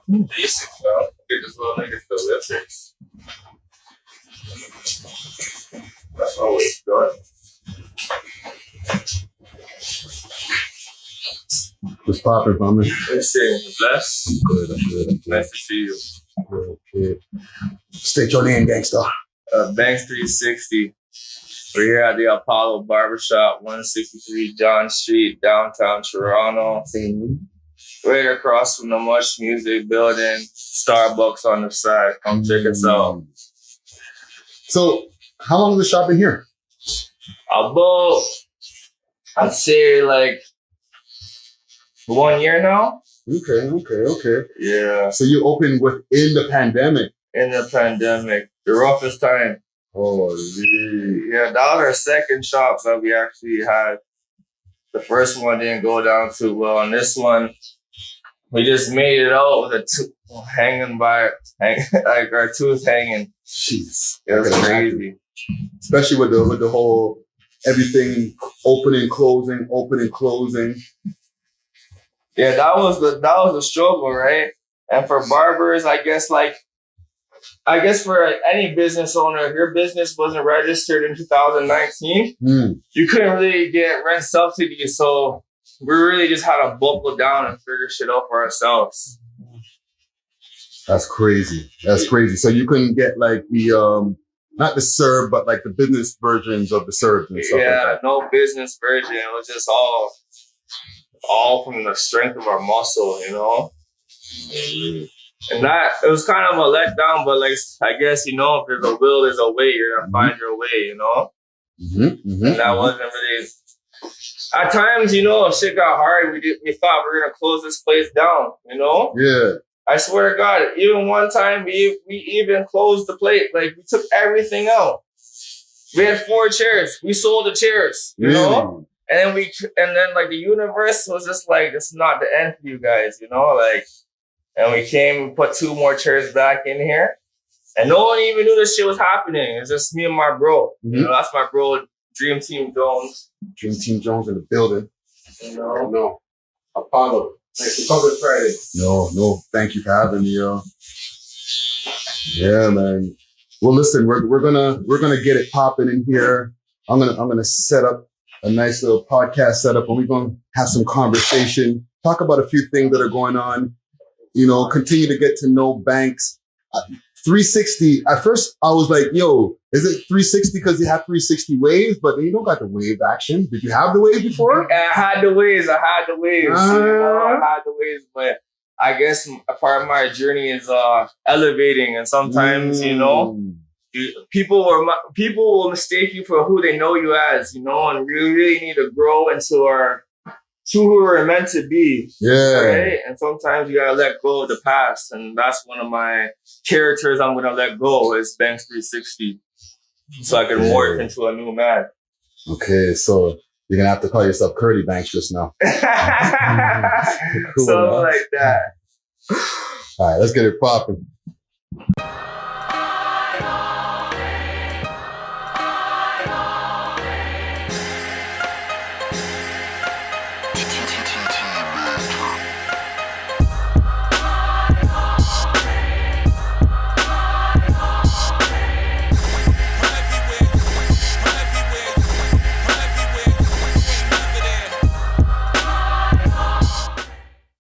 Basic, bro. Get this little nigga to the lips. That's always good. What's poppin', family? Let's see. Bless. Good, I'm good. Nice to see you. Good. State your name, gangster. Banks 360. We're here at the Apollo Barbershop, 163 John Street, downtown Toronto. Right across from the Much Music building, Starbucks on the side. Come check us out. So, how long has the shop been here? About, I'd say like 1 year now. Okay. Yeah. So you opened within the pandemic? In the pandemic, the roughest time. Holy. Yeah, that was our second shop that we actually had. The first one didn't go down too well, and this one, we just made it out with a tooth hanging like our tooth hanging. Jeez. It was crazy. Especially with the whole everything opening, closing. Yeah, that was the struggle, right? And for barbers, I guess for any business owner, if your business wasn't registered in 2019, you couldn't really get rent subsidy. So we really just had to buckle down and figure shit out for ourselves. That's crazy. So you couldn't get like the not the serve, but like the business versions of the serves and stuff like that. Yeah, no business version. It was just all from the strength of our muscle, you know? And that, it was kind of a letdown, but like, I guess, you know, if there's a will, there's a way. You're going to find your way, you know? And that wasn't really... At times, you know, if shit got hard, we thought we were going to close this place down, you know? Yeah. I swear to God, even one time, we even closed the plate. Like, we took everything out. We had 4 chairs. We sold the chairs, you know? And then like the universe was just like, this is not the end for you guys, you know? Like, and we came and put 2 more chairs back in here. And no one even knew this shit was happening. It's just me and my bro. You know, that's my bro, Dream Team Jones. Dream Team Jones in the building. You know? No. Apollo. Thanks for coming Friday. No. Thank you for having me, yo. Yeah, man. Well, listen, we're gonna get it popping in here. I'm gonna set up a nice little podcast setup, and we're gonna have some conversation, talk about a few things that are going on. You know, continue to get to know Banks. 360. At first, I was like, "Yo, is it 360 because you have 360 waves?" But you don't got the wave action. Did you have the wave before? I had the waves. You know, I had the waves, but I guess a part of my journey is elevating, and sometimes you know, people will mistake you for who they know you as, you know, and we really need to grow into who we're meant to be. Yeah. Right? And sometimes you gotta let go of the past. And that's one of my characters I'm gonna let go is Banks 360. So I can morph into a new man. Okay, so you're gonna have to call yourself Curly Banks just now. Cool, something like that. All right, let's get it popping.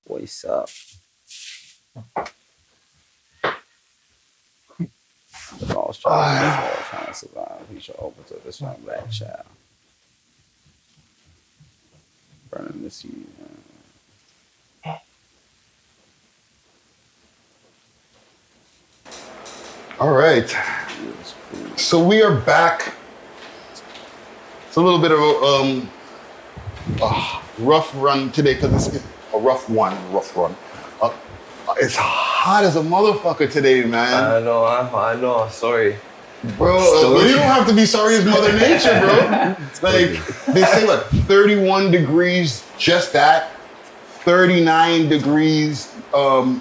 What's up? The boss trying to survive. He should open to this young black child. Burning the seed. All right. So we are back. It's a little bit of a rough run today because it's a rough run. It's hot as a motherfucker today, man. I know. Sorry. Bro, you don't have to be sorry as Mother Nature, bro. Like, they say, 31 degrees, just that. 39 degrees,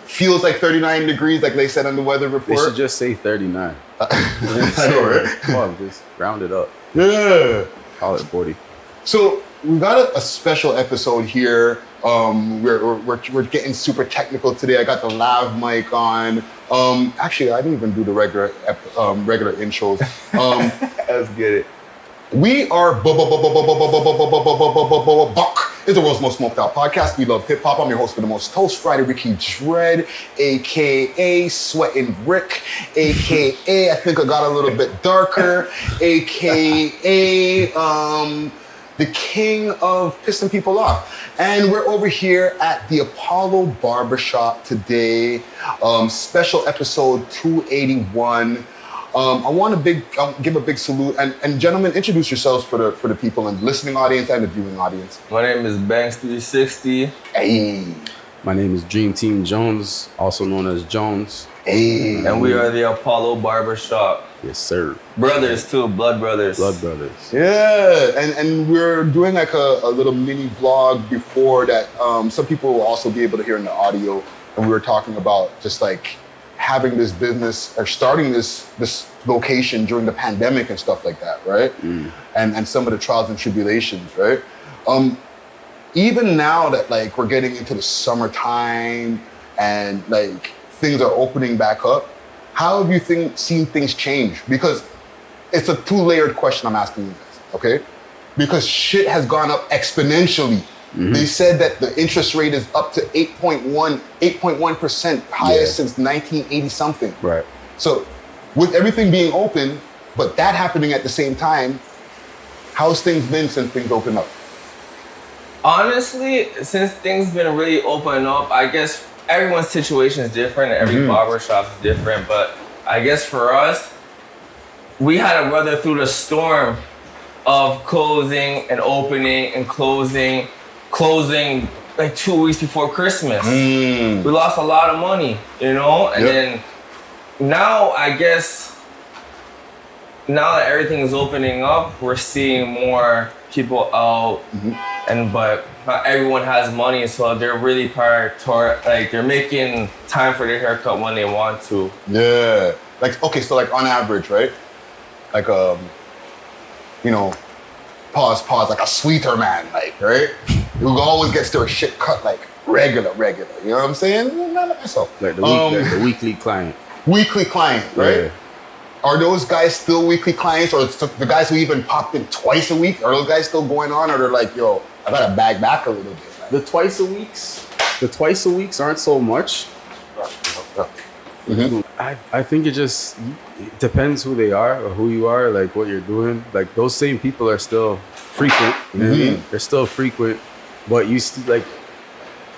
feels like 39 degrees, like they said on the weather report. They should just say 39. I know, right? Come on, just round it up. Yeah. Call it 40. So we got a special episode here. We're getting super technical today. I got the lav mic on. Actually, I didn't even do the regular intros. Let's get it. We are Buck. It's the world's most smoked out podcast. We love hip hop. I'm your host for the most toast Friday, Ricky Dred, aka Sweatin' Rick, aka I think I got a little bit darker, aka the king of pissing people off. And we're over here at the Apollo Barbershop today, special episode 281. I want to give a big salute, and gentlemen, introduce yourselves for the people in the listening audience and the viewing audience. My name is Banks360. Hey. My name is Dream Team Jones, also known as Jones. Hey. And we are the Apollo Barbershop. Yes, sir. Brothers too, blood brothers. Blood brothers. Yeah, and we're doing like a little mini vlog before that. Some people will also be able to hear in the audio, and we were talking about just like having this business or starting this location during the pandemic and stuff like that, right? And some of the trials and tribulations, right? Even now that like we're getting into the summertime and like things are opening back up, how have you seen things change? Because it's a two-layered question I'm asking you guys, okay? Because shit has gone up exponentially. They said that the interest rate is up to 8.1%, highest since 1980 something. Right. So with everything being open, but that happening at the same time, how's things been since things opened up? Honestly, since things been really opening up, I guess everyone's situation is different and every barbershop is different, but I guess for us, we had to weather through the storm of closing and opening and closing like 2 weeks before Christmas. We lost a lot of money, you know? And then now, I guess, now that everything is opening up, we're seeing more people out, but not everyone has money, so they're really they're making time for their haircut when they want to. Yeah. Like, okay, so like on average, right? Like, you know, pause, like a sweeter man, like, right? Who always gets their shit cut like regular. You know what I'm saying? Not like myself. Like the weekly client. Weekly client, right? Yeah. Are those guys still weekly clients, or the guys who even popped in twice a week? Are those guys still going on, or they're like, yo, I gotta bag back a little bit? Like, The twice a weeks aren't so much. I think it depends who they are or who you are, like what you're doing. Like those same people are still frequent. You know what I mean? They're still frequent, but you still like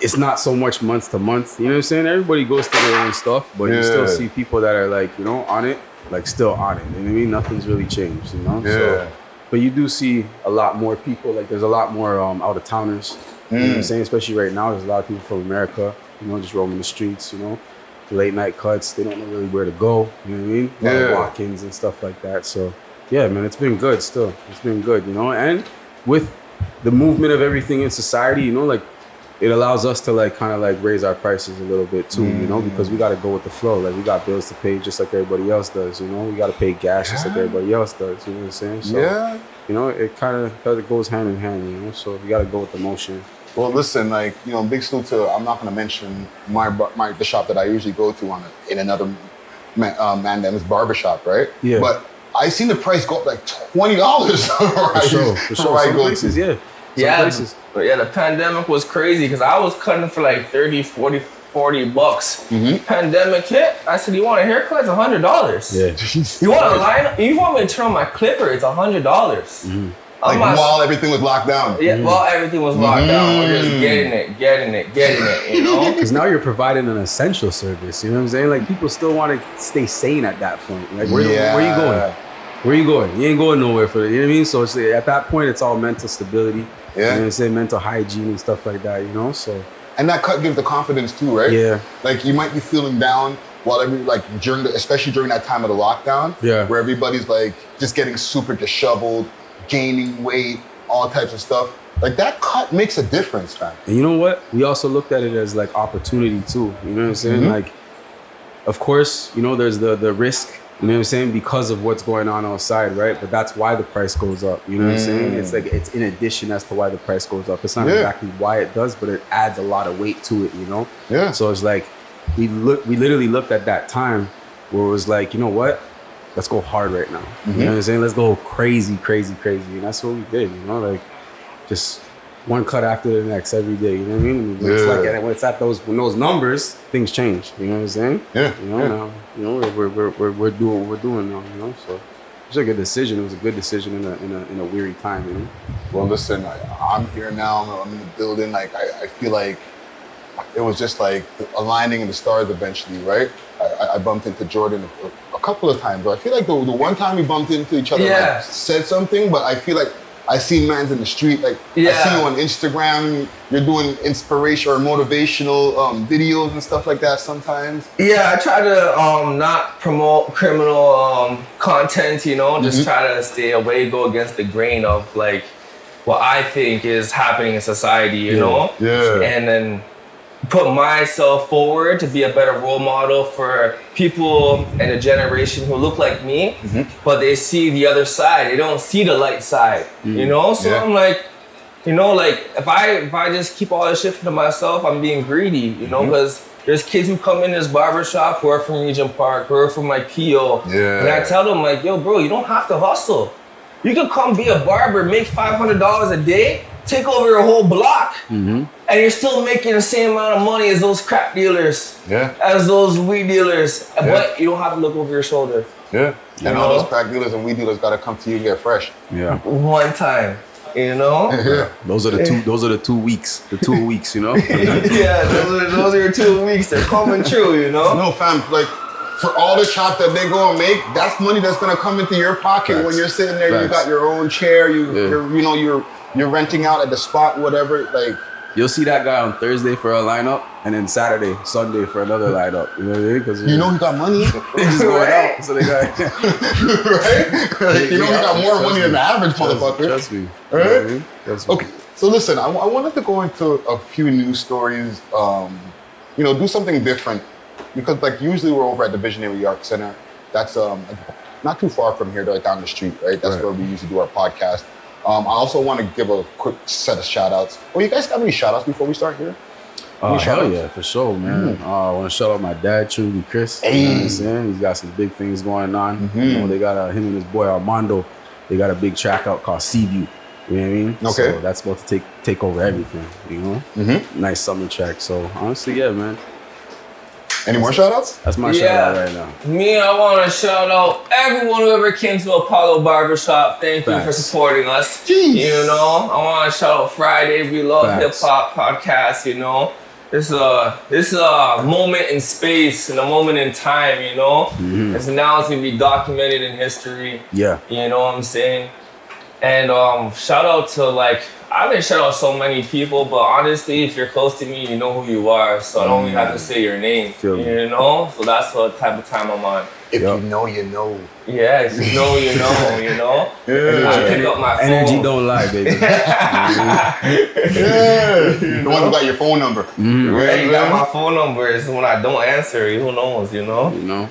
it's not so much month to month. You know what I'm saying? Everybody goes through their own stuff, but you still see people that are like, you know, on it, like still on it. You know what I mean? Nothing's really changed, you know? Yeah. So, but you do see a lot more people, like there's a lot more out of towners. You know what I'm saying? Especially right now, there's a lot of people from America, you know, just roaming the streets, you know, late night cuts. They don't know really where to go. You know what I mean? A lot of walk-ins and stuff like that. So yeah, man, it's been good still. It's been good, you know? And with the movement of everything in society, you know, like it allows us to like kind of like raise our prices a little bit too, you know, because we got to go with the flow. Like we got bills to pay just like everybody else does, you know. We got to pay gas just like everybody else does, you know what I'm saying? So, you know, it kind of goes hand in hand, you know. So you got to go with the motion. Well, listen, like, you know, big salute to, I'm not going to mention the shop that I usually go to in another Mandem's Barbershop, right? Yeah. But I seen the price go up like $20 for sure. Some places, yeah. Places. But yeah, the pandemic was crazy because I was cutting for like 30, 40 bucks. Pandemic hit. I said, you want a haircut? It's $100. Yeah. You want a line? You want me to turn on my clipper? It's $100. Like while everything was locked down. Yeah, while everything was locked down. We're just getting it, you know? Because now you're providing an essential service, you know what I'm saying? Like people still want to stay sane at that point. Like where you going? Where you going? You ain't going nowhere for it, you know what I mean? So it's, at that point, it's all mental stability. You know what I'm saying? Mental hygiene and stuff like that, you know? So. And that cut gives the confidence too, right? Yeah. Like you might be feeling down while especially during that time of the lockdown. Yeah. Where everybody's like just getting super disheveled, gaining weight, all types of stuff. Like that cut makes a difference, man. And you know what? We also looked at it as like opportunity too. You know what I'm saying? Like, of course, you know, there's the risk You know what I'm saying? Because of what's going on outside, right? But that's why the price goes up. You know what I'm saying? It's like, it's in addition as to why the price goes up. It's not exactly why it does, but it adds a lot of weight to it, you know? Yeah. So it's like, we literally looked at that time where it was like, you know what? Let's go hard right now. You know what I'm saying? Let's go crazy. And that's what we did, you know? Like, just one cut after the next every day, you know what I mean? It's like, and when it's at when those numbers, things change, you know what I'm saying? Yeah. You know, now, you know, we're doing what we're doing now, you know? So it's a good decision. It was a good decision in a weary time, you know? Well, listen, I'm here now. I'm in the building. Like, I feel like it was just like aligning in the stars eventually, right? I bumped into Jordan a couple of times, but I feel like the one time we bumped into each other, like, said something, but I feel like I see mans in the street, like I see you on Instagram, you're doing inspiration or motivational videos and stuff like that sometimes. Yeah, I try to not promote criminal content, you know, just try to stay away, go against the grain of like what I think is happening in society, you know? Yeah. And then put myself forward to be a better role model for people in a generation who look like me, but they see the other side. They don't see the light side, you know? So I'm like, you know, like if I just keep all this shit to myself, I'm being greedy, you know, because there's kids who come in this barbershop who are from Regent Park, who are from my PO. And I tell them like, yo, bro, you don't have to hustle. You can come be a barber, make $500 a day, take over a whole block, and you're still making the same amount of money as those crap dealers, as those weed dealers, but you don't have to look over your shoulder. And all those crack dealers and weed dealers gotta come to you and get fresh. One time, you know? Those are the 2 weeks. The 2 weeks, you know? Those are your 2 weeks. They're coming true, you know? No, fam, like, for all the chop that they go and make, that's money that's gonna come into your pocket when you're sitting there. You got your own chair. You're renting out at the spot, whatever. Like, you'll see that guy on Thursday for a lineup, and then Saturday, Sunday for another lineup. You know what I mean? Because you know he got money. They just going out, so they got right. Like, you know he got more money than the average motherfucker. Trust me. Right? You know what I mean? Trust me. Okay, so listen, I wanted to go into a few news stories. You know, do something different. Because like usually we're over at the Visionary Art Center. That's not too far from here, like down the street, right? That's where we usually do our podcast. I also want to give a quick set of shout outs. Oh, you guys got any shout outs before we start here? Hell yeah, for sure, man. I want to shout out my dad, truly, Chris. You know what I'm saying? He's got some big things going on. You know, they got him and his boy Armando. They got a big track out called Seaview. You know what I mean? Okay. So that's about to take over everything, you know? Nice summer track. So honestly, yeah, man. Any more shout outs? That's my shout out right now. Me, I want to shout out everyone who ever came to Apollo Barbershop. Thank you for supporting us. Jeez. You know, I want to shout out Friday. We love hip hop podcast, you know. This is a moment in space and a moment in time, you know. It's now it's going to be documented in history. Yeah. You know what I'm saying? And shout out to like, I didn't shout out so many people, but honestly, if you're close to me, you know who you are. So I don't even have to say your name, you know? So that's what type of time I'm on. If you know, you know. Yeah, if you know, you know, you know? I pick up my phone. Energy don't lie, baby. The one who got your phone number. Right, you got my phone number. It's when I don't answer, who knows, you know? You know?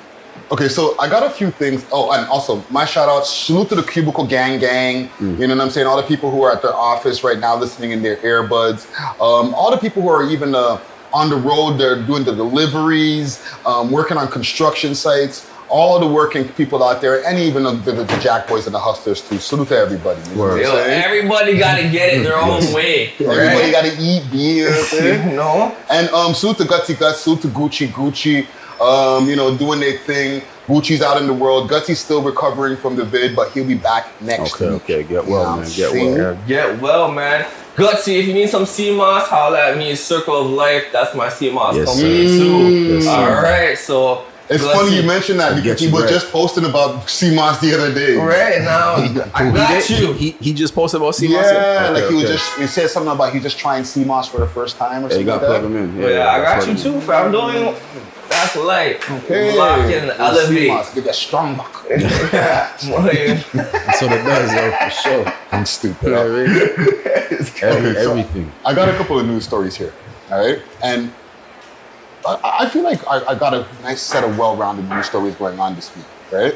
Okay, so I got a few things. Oh, and also my shout out, salute to the Cubicle Gang. You know what I'm saying? All the people who are at their office right now listening in their earbuds. All the people who are even on the road, they're doing the deliveries, working on construction sites. All the working people out there, and even the Jack Boys and the hustlers too. Salute to everybody. You know what I'm saying? Everybody got to get it their own way. Everybody got to eat, you know? And salute to Gutsy Guts, salute to Gucci. You know, doing their thing. Gucci's out in the world. Gutsy's still recovering from the vid, but he'll be back next week. Okay, get well, man. Get well. Get well, man. Gutsy, if you need some CMOS, holla at me. Circle of Life, that's my CMOS company too. Yes, all right, so. It's funny you mentioned that because he was just posting about CMOS the other day. Right now, I got you. He just posted about CMOS? Yeah, like he said something about he just trying CMOS for the first time or something like that. You got to plug him in. Yeah, I got you too, fam. I'm doing that's light. Okay. Lock in, elevate. CMOS, get strong back. That's what it does, yo, for sure. I'm stupid. You know what I mean? Everything. So I got a couple of news stories here. All right, and I feel like I got a nice set of well-rounded news stories going on this week. right?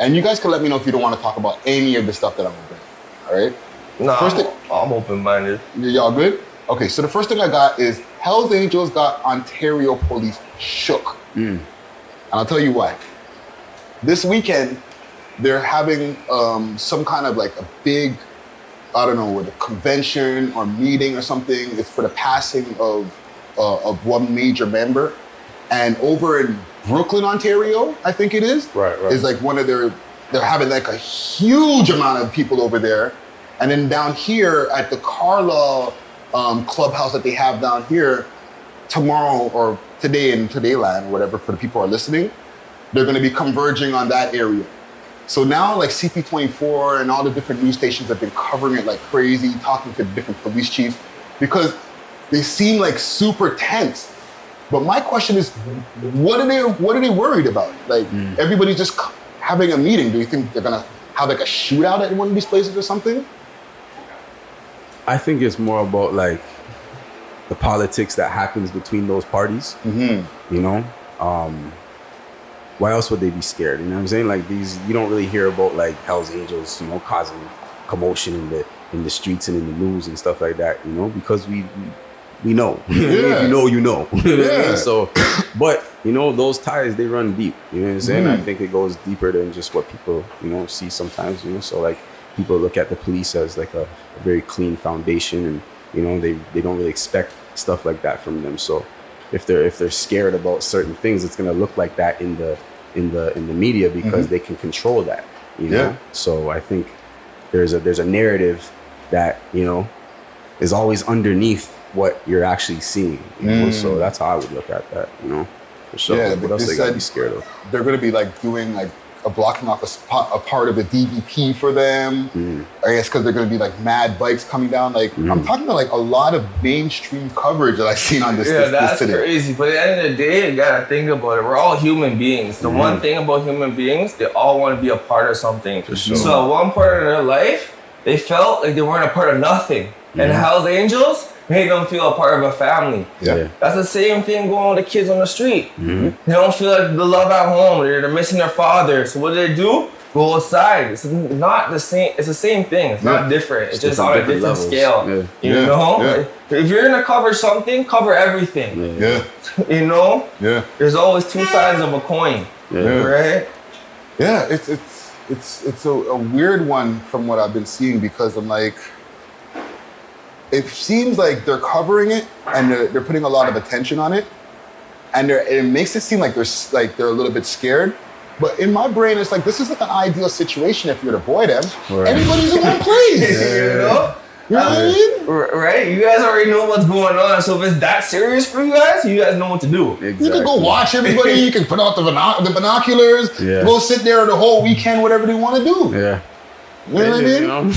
And you guys can let me know if you don't want to talk about any of the stuff that I'm going to bring, all right? Nah, First thing, I'm open-minded. y'all good? Okay, so the first thing I got is Hell's Angels got Ontario police shook. And I'll tell you why. This weekend, they're having some kind of like a big, I don't know, with a convention or meeting or something. It's for the passing of one major member. And over in Brooklyn, Ontario, I think it is. Right. Is like one of they're having like a huge amount of people over there. And then down here at the Carla clubhouse that they have down here, tomorrow or today in Todayland or whatever, for the people who are listening, they're going to be converging on that area. So now like CP24 and all the different news stations have been covering it like crazy, talking to different police chiefs, because they seem like super tense. But my question is, what are they worried about? Like everybody's just having a meeting. Do you think they're going to have like a shootout at one of these places or something? I think it's more about like the politics that happens between those parties. You know, why else would they be scared? You know what I'm saying? Like you don't really hear about like Hell's Angels, you know, causing commotion in the streets and in the news and stuff like that. You know, because we know. If you know, you know. Yeah. So, but you know, those ties, they run deep. You know what I'm saying? I think it goes deeper than just what people, you know, see sometimes. You know, so like people look at the police as like a very clean foundation, and you know, they don't really expect stuff like that from them. So if they're scared about certain things, it's gonna look like that in the media because they can control that. You know, so I think there's a narrative that, you know, is always underneath what you're actually seeing. You know? So that's how I would look at that. You know, for sure. Yeah, what else they gotta be scared of? They're going to be like doing like blocking off a part of the DVP for them. I guess because they're going to be like mad bikes coming down. Like I'm talking about like a lot of mainstream coverage that I've seen on this. That's this today. crazy. But at the end of the day, you gotta think about it. We're all human beings. The one thing about human beings, they all want to be a part of something. For sure. So at one part of their life, they felt like they weren't a part of nothing. And Hell's Angels made them feel a part of a family. Yeah. That's the same thing going with the kids on the street. They don't feel like the love at home. They're missing their father. So what do? Go outside. It's not the same. It's the same thing. It's not different. It's just on a different levels. scale. You know? Yeah. If you're gonna cover something, cover everything. Yeah. You know? Yeah. There's always two sides of a coin. Right? Yeah. It's a weird one from what I've been seeing, because I'm like, it seems like they're covering it and they're putting a lot of attention on it, and it makes it seem like they're a little bit scared. But in my brain, it's like, this is like an ideal situation if you're to avoid them. Right. Everybody's in one place. You know? You know what I mean? Right? You guys already know what's going on. So if it's that serious for you guys know what to do. Exactly. You can go watch everybody. You can put out the binoculars. Yeah. Go sit there the whole weekend, whatever they want to do. Yeah. You know what I mean? You know?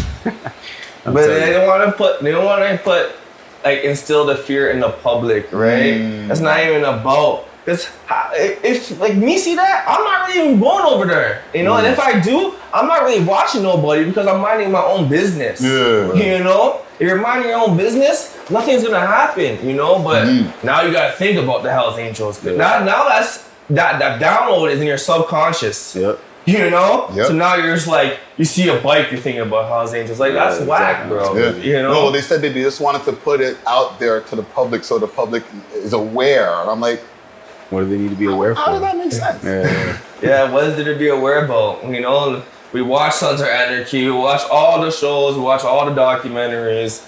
But they don't want to put like instill the fear in the public, right? That's not even about. Because if like me see that, I'm not really even going over there, you know. And if I do, I'm not really watching nobody because I'm minding my own business. Yeah. You know, if you're minding your own business, nothing's gonna happen, you know. But now you gotta think about the Hells Angels. Now that download is in your subconscious. Yep. You know? Yep. So now you're just like, you see a bike, you're thinking about Hells Angels. Like, that's whack, bro. Yeah. You know? No, they said they just wanted to put it out there to the public so the public is aware. And I'm like, what do they need to be aware how for? does that make sense? Yeah, what is there to be aware about? You know, we watch Sons of Anarchy, we watch all the shows, we watch all the documentaries.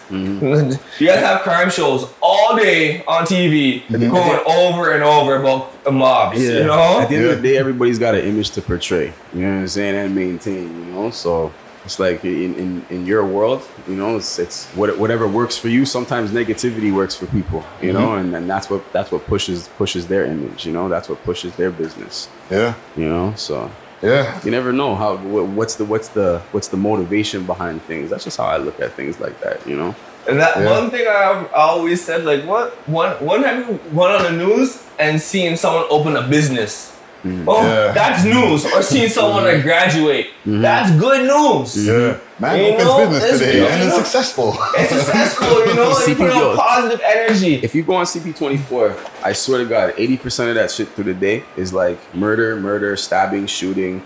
You guys have crime shows all day on TV going over and over about mobs, you know? At the end of the day, everybody's got an image to portray, you know what I'm saying, and maintain, you know? So it's like in your world, you know, it's whatever works for you. Sometimes negativity works for people, you know, and that's what pushes their image, you know, that's what pushes their business. Yeah. You know, so you never know what's the motivation behind things. That's just how I look at things like that, you know. And that one thing I always said, like, when have you went on the news and seen someone open a business? That's news. Or seeing someone like graduate. That's good news. Yeah. Man, opens business today and it's successful. It's successful, you know? You put out positive energy. If you go on CP24, I swear to God, 80% of that shit through the day is like murder, stabbing, shooting,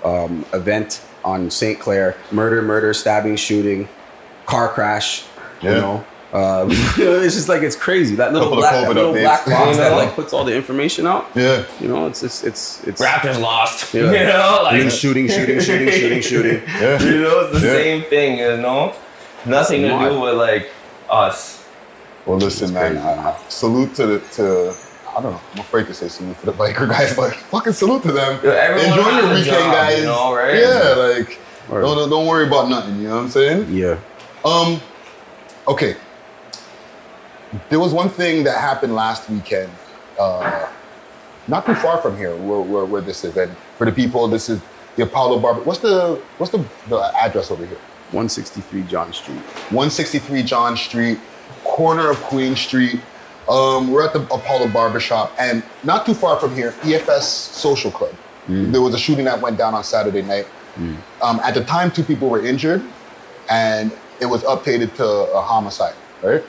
event on St. Clair, murder, stabbing, shooting, car crash, you know? It's just like, it's crazy. That little black box that like puts all the information out. Yeah. You know, it's Raptors lost. Yeah. You know, like and then shooting. Yeah. You know, it's the same thing, you know? Nothing to do with like us. Well, listen, man, salute to I don't know, I'm afraid to say salute to the biker guys, but fucking salute to them. Enjoy your weekend, guys. You know, right? Yeah, like don't worry about nothing, you know what I'm saying? Yeah. Okay. There was one thing that happened last weekend, not too far from here, where this is. And for the people, this is the Apollo Barber. What's the address over here? 163 John Street. 163 John Street, corner of Queen Street. We're at the Apollo Barbershop, and not too far from here, EFS Social Club. There was a shooting that went down on Saturday night. At the time, 2 people were injured, and it was updated to a homicide, right?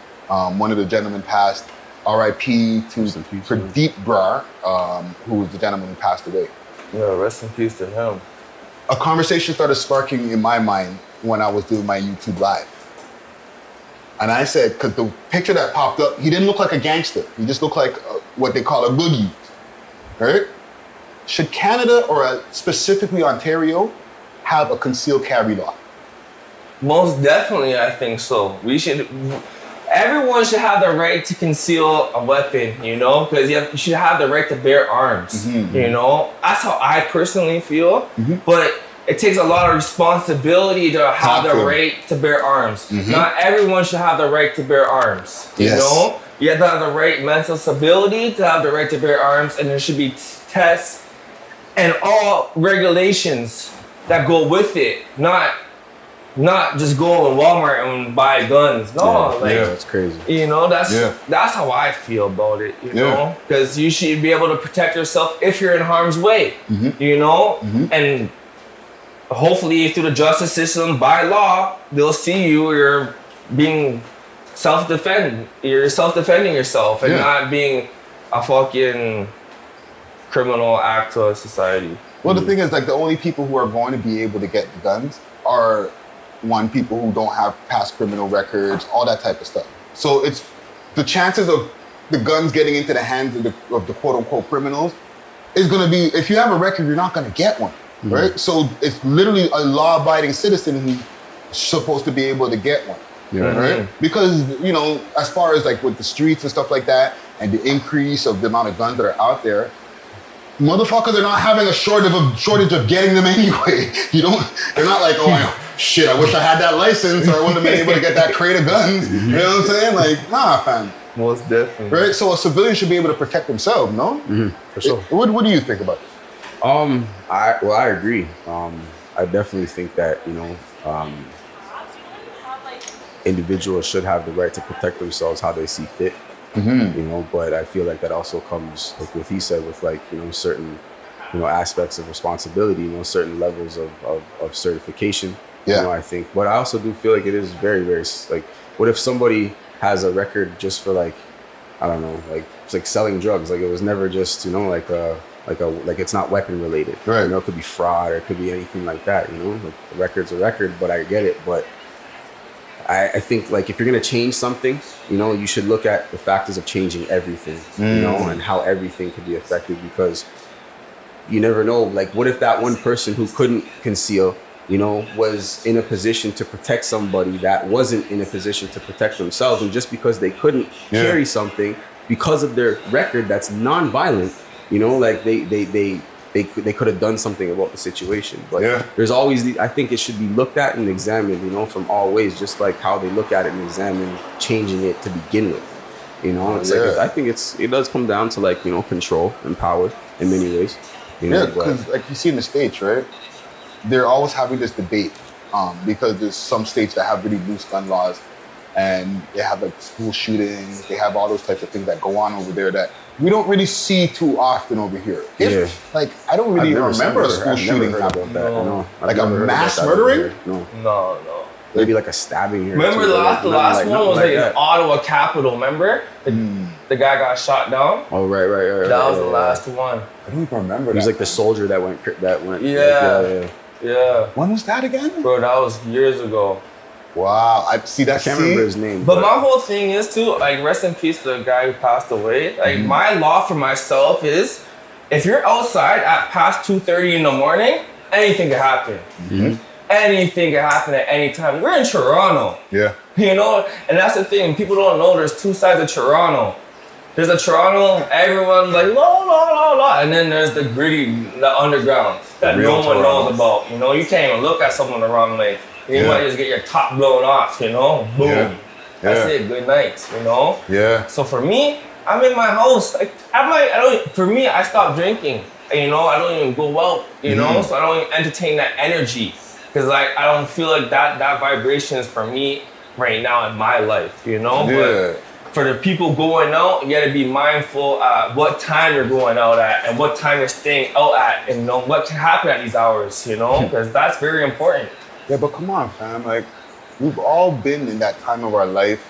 One of the gentlemen passed, R.I.P. to Pradeep Brar, who was the gentleman who passed away. Yeah, rest in peace to him. A conversation started sparking in my mind when I was doing my YouTube Live. And I said, because the picture that popped up, he didn't look like a gangster. He just looked like what they call a good youth, right? Should Canada, or specifically Ontario, have a concealed carry law? Most definitely, I think so. Everyone should have the right to conceal a weapon, you know, because you should have the right to bear arms, you know. That's how I personally feel, but it takes a lot of responsibility to have the right to bear arms. Not everyone should have the right to bear arms, you know. You have to have the right mental stability to have the right to bear arms, and there should be tests and all regulations that go with it, not just go in Walmart and buy guns. No, it's crazy. You know, that's how I feel about it, you know? Because you should be able to protect yourself if you're in harm's way, you know? And hopefully through the justice system, by law, they'll see you're being you're self-defending yourself and not being a fucking criminal act to society. Well, the thing is, like, the only people who are going to be able to get the guns are people who don't have past criminal records, all that type of stuff. So it's the chances of the guns getting into the hands of the quote unquote criminals is going to be, if you have a record, you're not going to get one, right? So it's literally a law-abiding citizen who's supposed to be able to get one, right? Because, you know, as far as like with the streets and stuff like that, and the increase of the amount of guns that are out there, motherfuckers are not having a shortage of getting them anyway. You know, they're not like, shit, I wish I had that license, or I wouldn't have been able to get that crate of guns. You know what I'm saying? Like, nah, fam. Most definitely. Right? So a civilian should be able to protect themselves, no? For sure. What do you think about it? I agree. I definitely think that, you know, individuals should have the right to protect themselves how they see fit. You know, but I feel like that also comes, like what he said, with like, you know, certain, you know, aspects of responsibility, you know, certain levels of certification. You know, I think, but I also do feel like it is very, very, like, what if somebody has a record just for like, I don't know, like, it's like selling drugs. Like, it was never just, you know, like it's not weapon related. Right. You know, it could be fraud, or it could be anything like that, you know, like, the record's a record, but I get it. But I think, like, if you're going to change something, you know, you should look at the factors of changing everything, you know, and how everything could be affected, because you never know. Like, what if that one person who couldn't conceal, you know, was in a position to protect somebody that wasn't in a position to protect themselves, and just because they couldn't carry something because of their record that's non-violent, you know, like they could have done something about the situation. But there's always I think it should be looked at and examined, you know, from all ways, just like how they look at it and examine changing it to begin with. You know, it's like, I think it does come down to, like, you know, control and power in many ways. You know, because like you see in the States, right? They're always having this debate because there's some states that have really loose gun laws, and they have like school shootings. They have all those types of things that go on over there that we don't really see too often over here. Like, I don't really remember a school shooting happening. Like a mass murdering? No. Maybe like a stabbing here. Remember the last one was like in Ottawa Capitol, remember? The guy got shot down. Oh, right. That was the last one. I don't even remember. He was like the soldier that went. Yeah. When was that again? Bro, that was years ago. Wow, I can't remember his name. But my whole thing is too, like, rest in peace to the guy who passed away. Like, my law for myself is, if you're outside at past 2:30 in the morning, anything can happen. Anything can happen at any time. We're in Toronto. Yeah. You know, and that's the thing. People don't know there's two sides of Toronto. There's a Toronto, everyone's like, la, and then there's the gritty, the underground that no one knows about. You know, you can't even look at someone the wrong way. You might just get your top blown off, you know? Boom. That's it. Good night, you know? Yeah. So for me, I'm in my house. Like, for me, I stopped drinking. And, you know, I don't even go out, you know? So I don't even entertain that energy. Because, like, I don't feel like that vibration is for me right now in my life, you know? But for the people going out, you gotta be mindful what time you're going out at and what time you're staying out at, and you know what can happen at these hours, you know? Because that's very important. Yeah, but come on, fam. Like, we've all been in that time of our life.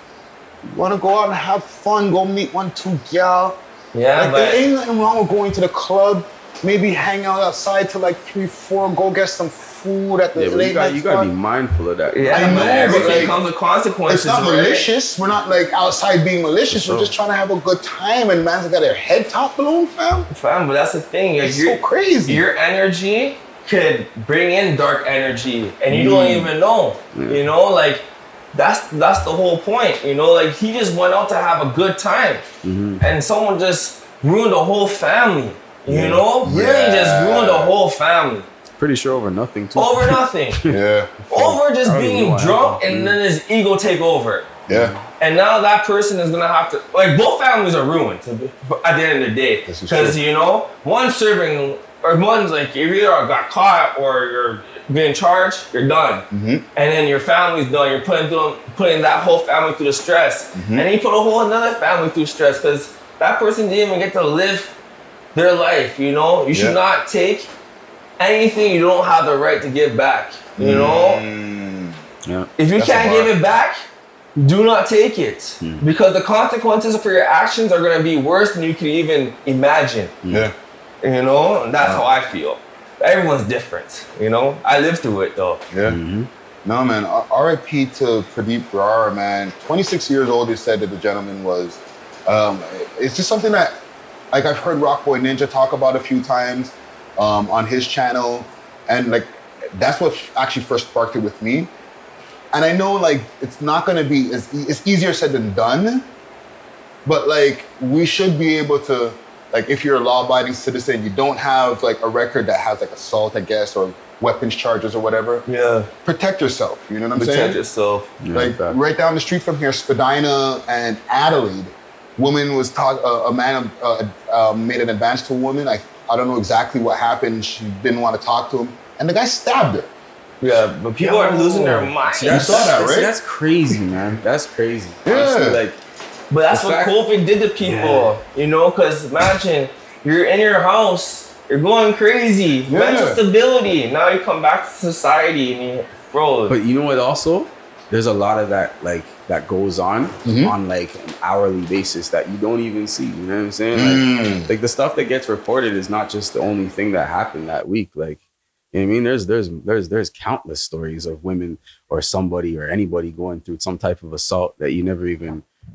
You want to go out and have fun, go meet 1-2 gal. Yeah, like, but there ain't nothing wrong with going to the club, maybe hang out outside till like 3-4, go get some food at the late night. You gotta be mindful of that. Yeah, I know, everything comes with consequences. It's not malicious. We're not like outside being malicious. We're just trying to have a good time, and man's got their head top blown, fam. But that's the thing. It's so crazy. Your energy could bring in dark energy, and you don't even know. You know, like that's the whole point. You know, like he just went out to have a good time, and someone just ruined the whole family. You know, really just ruined the whole family. Pretty sure over nothing too. Over nothing. Over just being drunk, and then his ego take over. And now that person is gonna have to, like, both families are ruined at the end of the day. Because, you know, one's serving, or one's like, you either got caught or you're being charged, you're done. And then your family's done. You're putting that whole family through the stress. And then you put a whole another family through stress because that person didn't even get to live their life, you know? You should not take anything you don't have the right to give back, you know? If you can't give it back, do not take it. Because the consequences for your actions are gonna be worse than you can even imagine. You know, and that's how I feel. Everyone's different, you know? I lived through it though. No, man, R.I.P. to Pradeep Brar, man. 26 years old, they said that the gentleman was. It's just something that, like, I've heard Rockboy Ninja talk about a few times on his channel. And, like, that's what actually first sparked it with me. And I know, like, it's not going to be, it's easier said than done. But, like, we should be able to, like, if you're a law-abiding citizen, you don't have, like, a record that has, like, assault, I guess, or weapons charges or whatever. Protect yourself, you know what I'm saying? Protect yourself. Like, right down the street from here, Spadina and Adelaide, woman was a man made an advance to a woman. I don't know exactly what happened. She didn't want to talk to him. And the guy stabbed her. Yeah, but people are losing their minds. You saw that, right? That's crazy, man. That's crazy. Yeah. Like, but that's what COVID did to people, you know? Because imagine, you're in your house, you're going crazy, mental stability. Now you come back to society and you, bro. But you know what also? There's a lot of that, like, that goes on like an hourly basis that you don't even see. You know what I'm saying? Like the stuff that gets reported is not just the only thing that happened that week. Like, you know what I mean? There's countless stories of women or somebody or anybody going through some type of assault that you never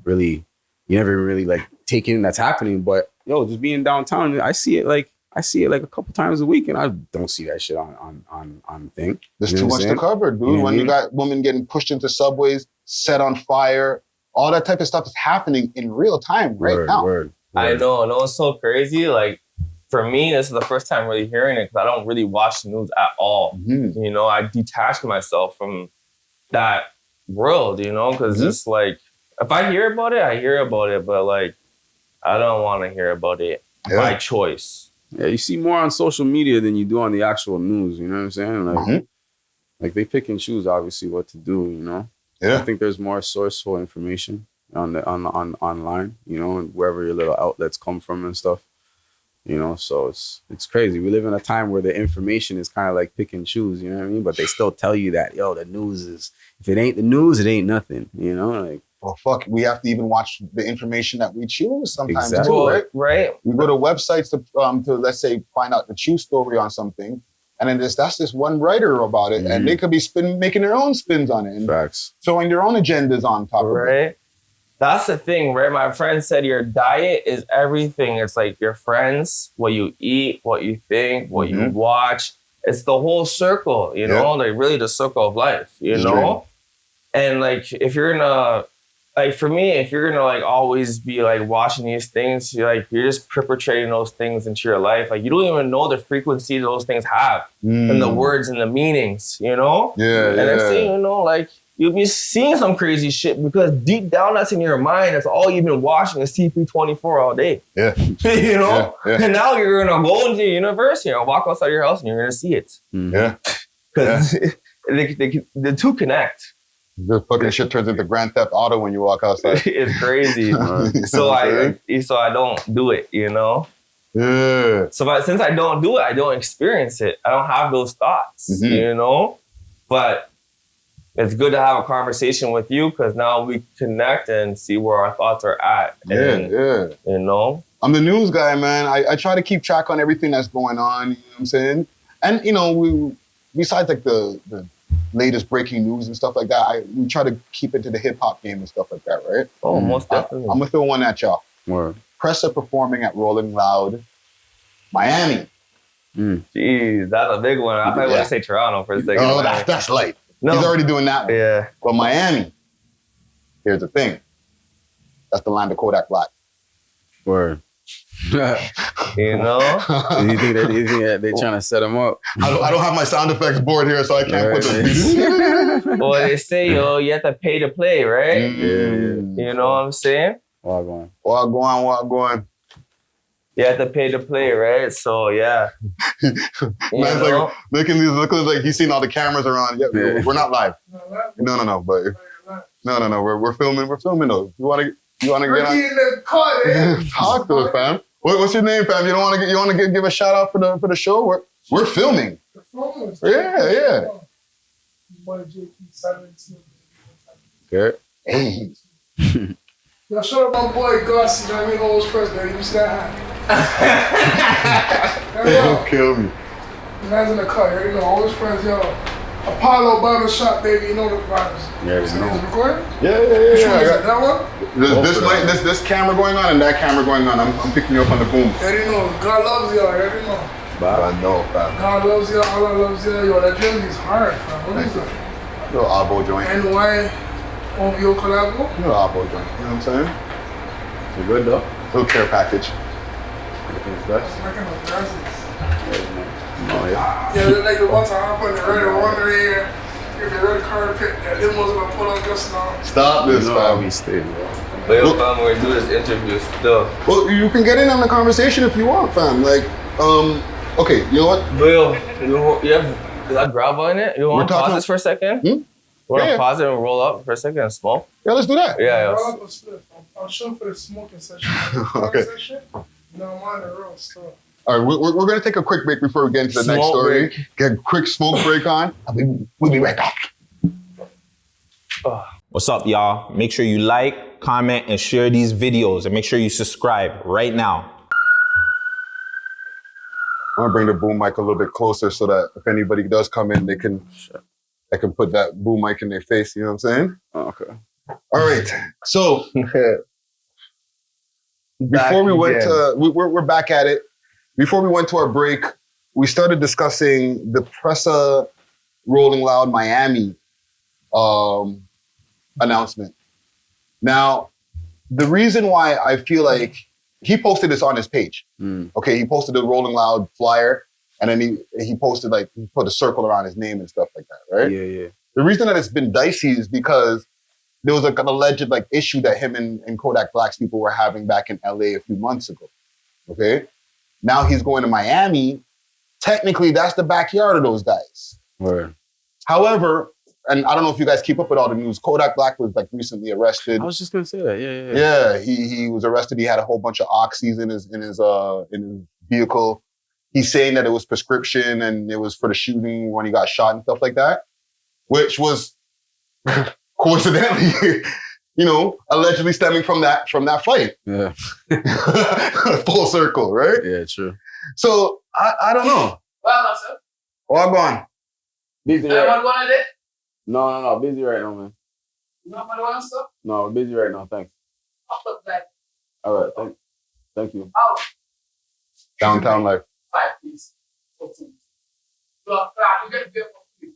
really like take in that's happening. But yo, just being downtown, I see it like a couple times a week, and I don't see that shit on thing. There's too much to cover, dude. You know when you got women getting pushed into subways, set on fire, all that type of stuff is happening in real time now. I know, it's so crazy. Like, for me, this is the first time really hearing it because I don't really watch the news at all. You know, I detached myself from that world, you know, because it's like, if I hear about it, I hear about it, but like, I don't want to hear about it by choice. Yeah, you see more on social media than you do on the actual news, you know what I'm saying? Like, like they pick and choose, obviously, what to do, you know? I think there's more sourceful information on online, you know, and wherever your little outlets come from and stuff. You know, so it's crazy. We live in a time where the information is kind of like pick and choose, you know what I mean? But they still tell you that, yo, the news is, if it ain't the news, it ain't nothing, you know? Like, well, fuck, we have to even watch the information that we choose sometimes Exactly. too, right? Right. We go to websites to let's say find out the true story on something, and then that's just one writer about it, and they could be making their own spins on it and facts. throwing their own agendas on top of it. Right. That's the thing, right? My friend said your diet is everything. It's like your friends, what you eat, what you think, what you watch. It's the whole circle, you know? Like really the circle of life, you know? And like if you're gonna, like for me, if you're gonna like always be like watching these things, you're just perpetrating those things into your life. Like you don't even know the frequency those things have and the words and the meanings, you know? And And next thing you know, like you'll be seeing some crazy shit because deep down that's in your mind. That's all you've been watching is CP24 all day. Yeah. You know? Yeah. And now you're gonna go into the universe, you know, walk outside your house and you're gonna see it. Yeah. Because the two connect. The fucking shit turns into Grand Theft Auto when you walk outside. It's crazy. So I don't do it, you know? Yeah. So since I don't do it, I don't experience it. I don't have those thoughts, you know? But it's good to have a conversation with you because now we connect and see where our thoughts are at. And, you know? I'm the news guy, man. I try to keep track on everything that's going on, you know what I'm saying? And, you know, besides like the latest breaking news and stuff like that, we try to keep it to the hip-hop game and stuff like that, right? Oh, most definitely. I'm going to throw one at y'all. Word. Pressa performing at Rolling Loud, Miami. Jeez, that's a big one. I thought you were going to say Toronto for a second. Oh, that's light. No. He's already doing that one. Yeah. But Miami, here's the thing. That's the land of Kodak Black. Word. You know? You think that they're trying to set him up? I don't have my sound effects board here, so I can't put the... Well, they say, yo, you have to pay to play, right? You know what I'm saying? Wagwan. What going? You have to pay to play, right? So, yeah. Man's like looking like he's seen all the cameras around. Yeah, we're not live. No. But no. We're filming. We're filming though. You want to get on? In the car, Talk to us, fam. What's your name, fam? You want to give a shout out for the show? We're filming. Yeah. Okay. Yo, shout out my boy Gus, you know what I mean? Always president. You see that hat? Don't kill me. Man's in the car, you already know. Always friends, yo. Apollo Barbershop, baby. You know the vibes. Yeah, Is you know. it recording? Yeah. Which one is it? That one? This camera going on and that camera going on. I'm picking you up on the boom. You already know. God loves y'all. You already know. I know, fam. God loves y'all. Allah loves y'all. Yo, that jersey's hard, fam. What is that? Little elbow joint. NY OVO collabo? Little elbow joint. You know what I'm saying? You good though? Little care package. Everything's best. I'm making those jerseys. Oh yeah. Yeah, like the one time I put the red and wonder here, get the red carpet, that limos gonna pull up just now. Stop this, fam. We stay, bro. But yo, fam, we're doing this interview still. Well, you can get in on the conversation if you want, fam. Like, okay, you know what? Will, you have, is that grab in it? You want to pause this for a second? You want to pause it and roll up for a second and smoke? Yeah, let's do that. Yeah. I'm shooting for the smoking session. Okay. No, I'm on the road still. All right, we're going to take a quick break before we get into the next Smoke story. break. Get a quick smoke break on. We'll be right back. What's up, y'all? Make sure you like, comment, and share these videos, and make sure you subscribe right now. I'm going to bring the boom mic a little bit closer so that if anybody does come in, they can put that boom mic in their face. You know what I'm saying? Okay. All right. So before we went to, we're back at it. Before we went to our break, we started discussing the Pressa Rolling Loud Miami announcement. Now, the reason why I feel like he posted this on his page. Okay, he posted the Rolling Loud flyer, and then he posted he put a circle around his name and stuff like that, right? Yeah. The reason that it's been dicey is because there was an alleged issue that him and Kodak Black's people were having back in LA a few months ago. Okay, now he's going to Miami. Technically, that's the backyard of those guys. Word. However, and I don't know if you guys keep up with all the news. Kodak Black was like recently arrested. I was just gonna say that. Yeah. Yeah, he was arrested. He had a whole bunch of oxys in his vehicle. He's saying that it was prescription and it was for the shooting when he got shot and stuff like that, which was coincidentally, allegedly stemming from that fight. Yeah. Full circle, right? Yeah, true. So I don't know. Well, sir. All gone. Busy What right? one I did? No. Busy right now, man. No, what one, sir? No, busy right now. Thanks. I'll put that. All right. Thank you. Oh, Downtown life. 5 piece. 14. Look, you get a bill for 3.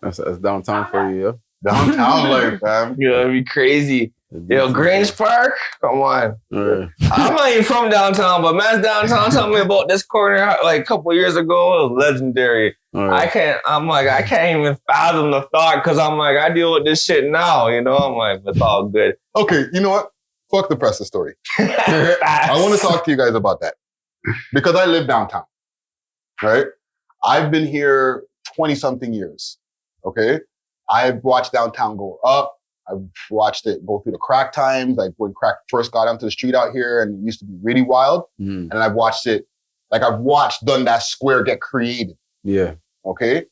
That's downtown for you, yeah? Downtown life, fam. Yeah, it'd be crazy. Yo, Grange Park? Come on. Right. I'm not even from downtown, but man's downtown told me about this corner like a couple years ago. It was legendary. Right. I can't even fathom the thought because I'm like, I deal with this shit now, I'm like, it's all good. Okay, you know what? Fuck the Pressa story. I want to talk to you guys about that. Because I live downtown, right? I've been here 20-something years, okay? I've watched downtown go up. I've watched it go through the crack times, like when crack first got onto the street out here and it used to be really wild. Mm. And I've watched Dundas Square get created, Yeah. okay?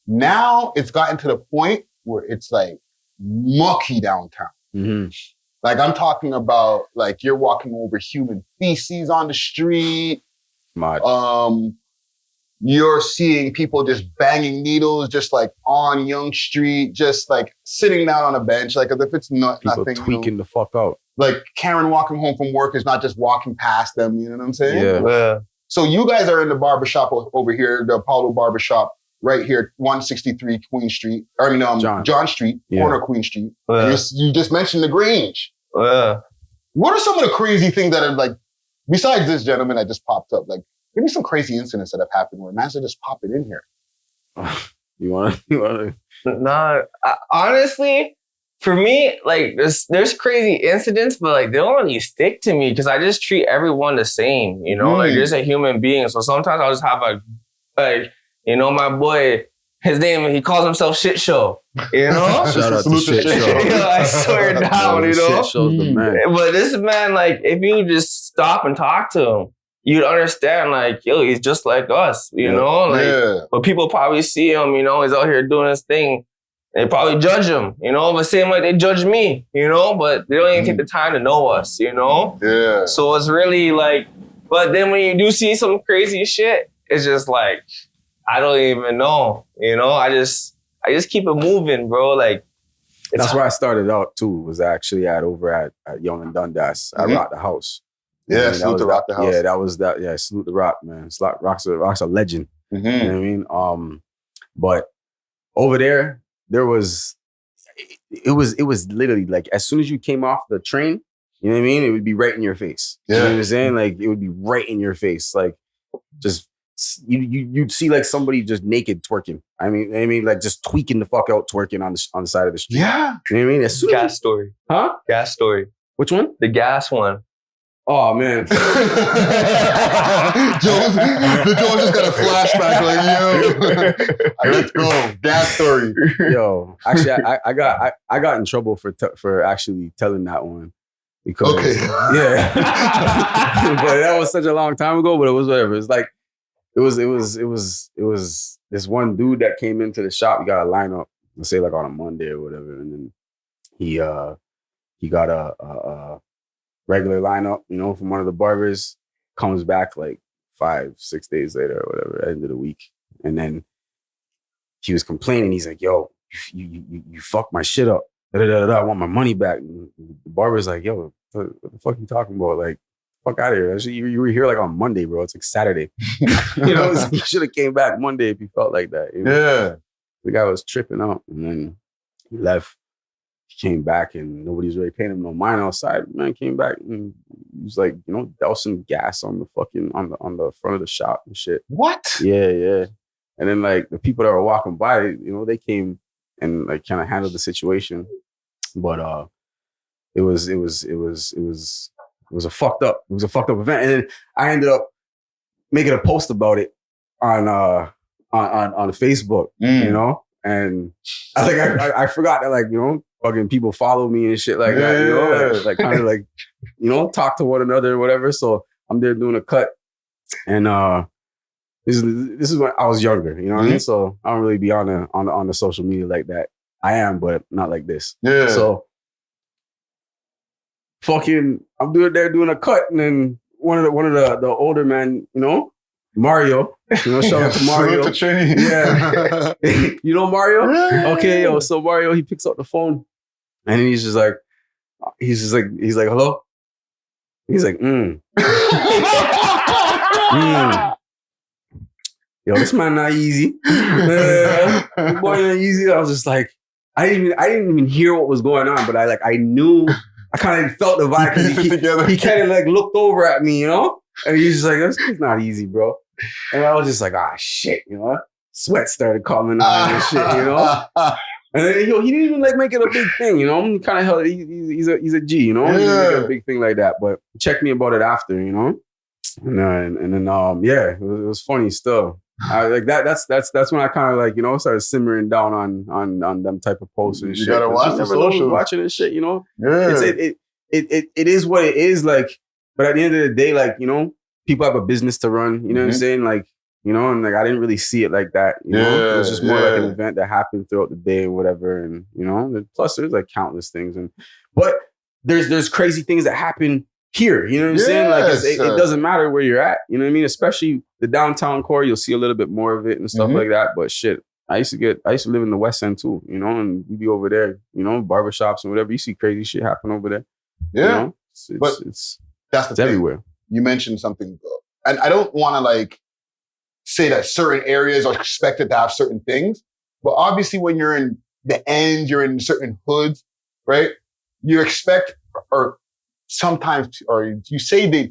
Now it's gotten to the point where it's like mucky downtown. Mm-hmm. Like I'm talking about like you're walking over human feces on the street. Mad. You're seeing people just banging needles just like on Young Street, just like sitting down on a bench, like as if it's People nothing. tweaking the fuck out. Like Karen walking home from work is not just walking past them, you know what I'm saying? Yeah. So you guys are in the barbershop over here, the Apollo Barbershop, right here, 163 Queen Street. John Street, corner Queen Street. You just mentioned the Grange. What are some of the crazy things that are like, besides this gentleman that just popped up, like, give me some crazy incidents that have happened where mans are just popping in here. You want to? Nah, honestly, for me, like there's crazy incidents, but like they don't really stick to me because I just treat everyone the same, Like there's a human being, so sometimes I'll just have my boy, his name, he calls himself Shit Show, Shout out to Shit Show. I swear down, Shit Show's the man. But this man, like, if you just stop and talk to him, you'd understand, like, yo, he's just like us, But people probably see him, he's out here doing his thing. They probably judge him, but same like they judge me, but they don't even take the time to know us, Yeah. So it's really like, but then when you do see some crazy shit, it's just like, I don't even know, I just keep it moving, bro. Like, that's where I started out too, was actually over at Young and Dundas. I rocked the house. Yeah, salute to Rock the House. Yeah, that was that. Yeah, salute the Rock, man. Rock's a legend. Mm-hmm. You know what I mean? But over there was it was literally like as soon as you came off the train, you know what I mean? It would be right in your face. Yeah. You know what I'm saying? Like it would be right in your face. Like just you'd see like somebody just naked twerking. I mean, like just tweaking the fuck out twerking on the side of the street. Yeah. You know what I mean? As soon gas story. Huh? Gas story. Which one? The gas one. Oh man. Joe's just got a flashback like, yo, let's go. Gas story. Yo, actually, I got in trouble for actually telling that one because yeah, but that was such a long time ago. But it was whatever. It's like it was this one dude that came into the shop. He got a lineup, let's say like on a Monday or whatever, and then he got a regular lineup, from one of the barbers, comes back like 5-6 days later or whatever, end of the week. And then he was complaining. He's like, yo, you fucked my shit up. I want my money back. And the barber's like, yo, what the fuck you talking about? Like, fuck out of here. Actually, you were here like on Monday, bro. It's like Saturday. You should have came back Monday if you felt like that. Yeah. The guy was tripping out. And then he left. He came back and nobody's really paying him no mind outside. Man came back and he was like, dousing gas on the fucking on the front of the shop and shit. What? Yeah. And then like the people that were walking by, they came and like kind of handled the situation. But it was a fucked up event. And then I ended up making a post about it on on Facebook, you know, and I forgot that, like, you know, fucking people follow me and shit like that, you know, like kind of like, you know, talk to one another or whatever. So I'm there doing a cut, and this is when I was younger, you know what I mean? So I don't really be on the social media like that. I am, but not like this. Yeah. So fucking, I'm doing a cut, and then one of the older men, you know, Mario, you know, shout out to Mario. Yeah. You know Mario? Okay, yo, so Mario, he picks up the phone, and he's like, hello? He's like, Yo, this man not easy. Boy, not easy. I was just like, I didn't even hear what was going on, but I knew, I kind of felt the vibe, because he kind of like looked over at me, you know? And he's just like, it's not easy, bro. And I was just like, shit, you know? Sweat started coming on and shit, you know? And then, he didn't even like make it a big thing, you know? He kind of held it, he's a G, you know? He didn't make it a big thing like that, but check me about it after, you know? And then it was funny still. Like that's when I kind of like, you know, started simmering down on them type of posts and shit. You gotta watch the socials. Watching this shit, you know? Yeah. It is what it is, like, but at the end of the day, like, you know, people have a business to run, you know what I'm saying? Like, you know, and like I didn't really see it like that. You know? It was just more like an event that happened throughout the day and whatever. And, you know, and plus there's like countless things. But there's crazy things that happen here, you know what I'm saying? Like it doesn't matter where you're at, you know what I mean? Especially the downtown core, you'll see a little bit more of it and stuff like that. But shit, I used to live in the West End too, you know, and we'd be over there, you know, barbershops and whatever. You see crazy shit happen over there. Yeah. You know? That's the thing. Everywhere. You mentioned something, and I don't want to like say that certain areas are expected to have certain things, but obviously when you're in the end, you're in certain hoods, right? You expect, or sometimes, or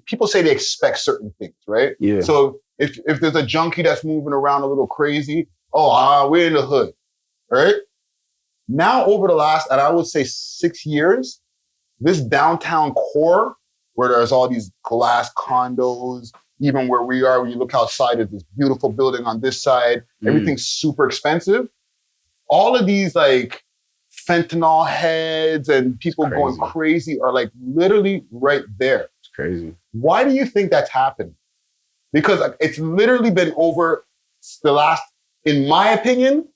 people say they expect certain things, right? Yeah. So if there's a junkie that's moving around a little crazy, we're in the hood, right? Now over the last, and I would say 6 years, this downtown core, where there's all these glass condos, even where we are, when you look outside, there's this beautiful building on this side, everything's super expensive. All of these like fentanyl heads and people going crazy are like literally right there. It's crazy. Why do you think that's happened? Because it's literally been over the last, in my opinion,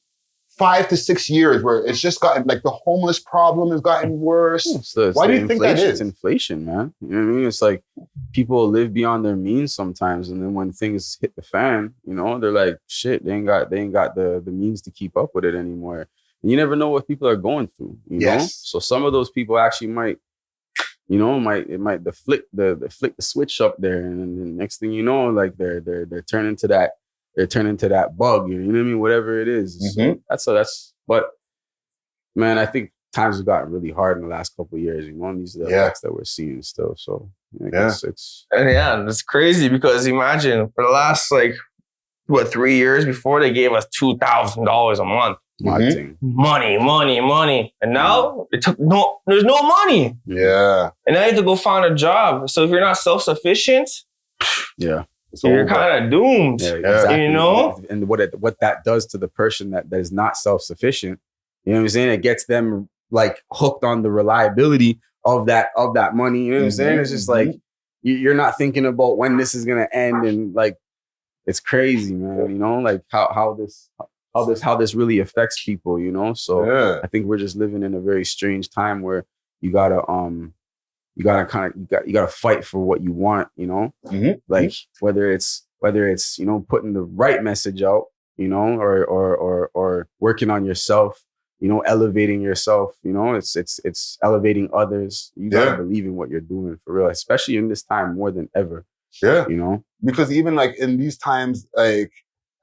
5 to 6 years where it's just gotten, like the homeless problem has gotten worse. Why do you think that is? It's inflation, man. You know what I mean? It's like people live beyond their means sometimes. And then when things hit the fan, you know, they're like, shit, they ain't got the means to keep up with it anymore. And you never know what people are going through, you know? So some of those people actually might, you know, flick the switch up there. And then the next thing you know, like they're turning to that. They're turning to that bug, you know what I mean? Whatever it is. So but man, I think times have gotten really hard in the last couple of years. You know, these are the effects that we're seeing still. So it's crazy because imagine for the last 3 years before they gave us $2,000 a month. Money. And now there's no money. Yeah. And now you have to go find a job. So if you're not self-sufficient, you're kind of doomed. Yeah, exactly. You know? And what that does to the person that is not self-sufficient, you know what I'm saying? It gets them like hooked on the reliability of that money. You know what I'm saying? It's just like you're not thinking about when this is gonna end, and like it's crazy, man. You know, like how this really affects people. You know, so I think we're just living in a very strange time where you gotta fight for what you want, you know, like whether it's, you know, putting the right message out, you know, or working on yourself, you know, elevating yourself, you know, it's elevating others. You gotta believe in what you're doing for real, especially in this time more than ever. Yeah. You know, because even like in these times, like,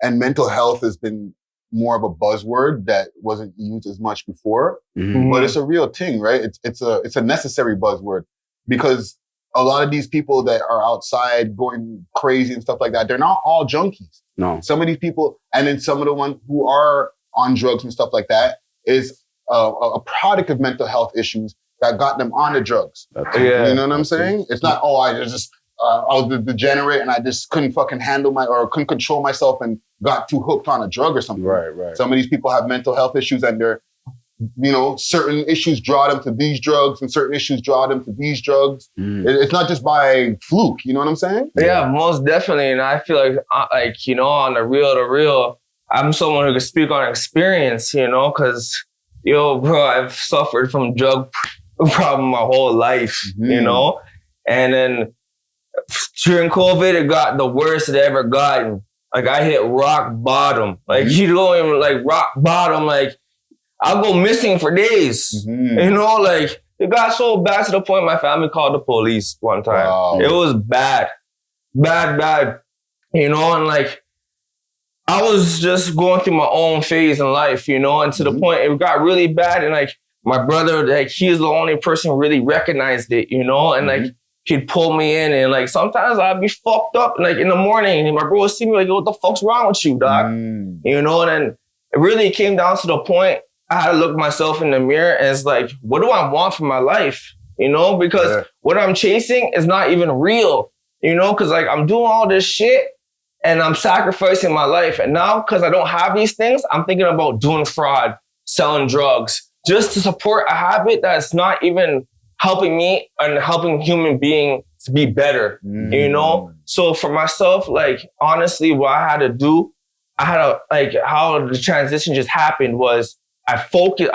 and mental health has been more of a buzzword that wasn't used as much before, but it's a real thing, right? It's a necessary buzzword. Because a lot of these people that are outside going crazy and stuff like that, they're not all junkies. No. Some of these people, and then some of the ones who are on drugs and stuff like that, is a product of mental health issues that got them on the drugs. You know what I'm saying? It's not, I was degenerate and I just couldn't fucking couldn't control myself and got too hooked on a drug or something. Right. Some of these people have mental health issues and they're, certain issues draw them to these drugs and certain issues draw them to these drugs. It's not just by fluke, you know what I'm saying? Yeah, most definitely. And I feel like on the real, I'm someone who can speak on experience, because, bro, I've suffered from drug problem my whole life, and then during COVID, it got the worst it ever gotten. Like I hit rock bottom. Like you don't even like rock bottom. Like I'll go missing for days. Like it got so bad to the point my family called the police one time. Wow. It was bad. And like I was just going through my own phase in life, and to the point it got really bad. And like my brother, like he's the only person who really recognized it, and like he'd pull me in and like sometimes I'd be fucked up like in the morning and my bro would see me like, what the fuck's wrong with you, dog? And then it really came down to the point I had to look myself in the mirror and it's like, what do I want for my life? Because what I'm chasing is not even real, because like I'm doing all this shit and I'm sacrificing my life. And now because I don't have these things, I'm thinking about doing fraud, selling drugs, just to support a habit that's not even helping me and helping human beings to be better, So for myself, like, honestly, what I had to do, how the transition just happened was I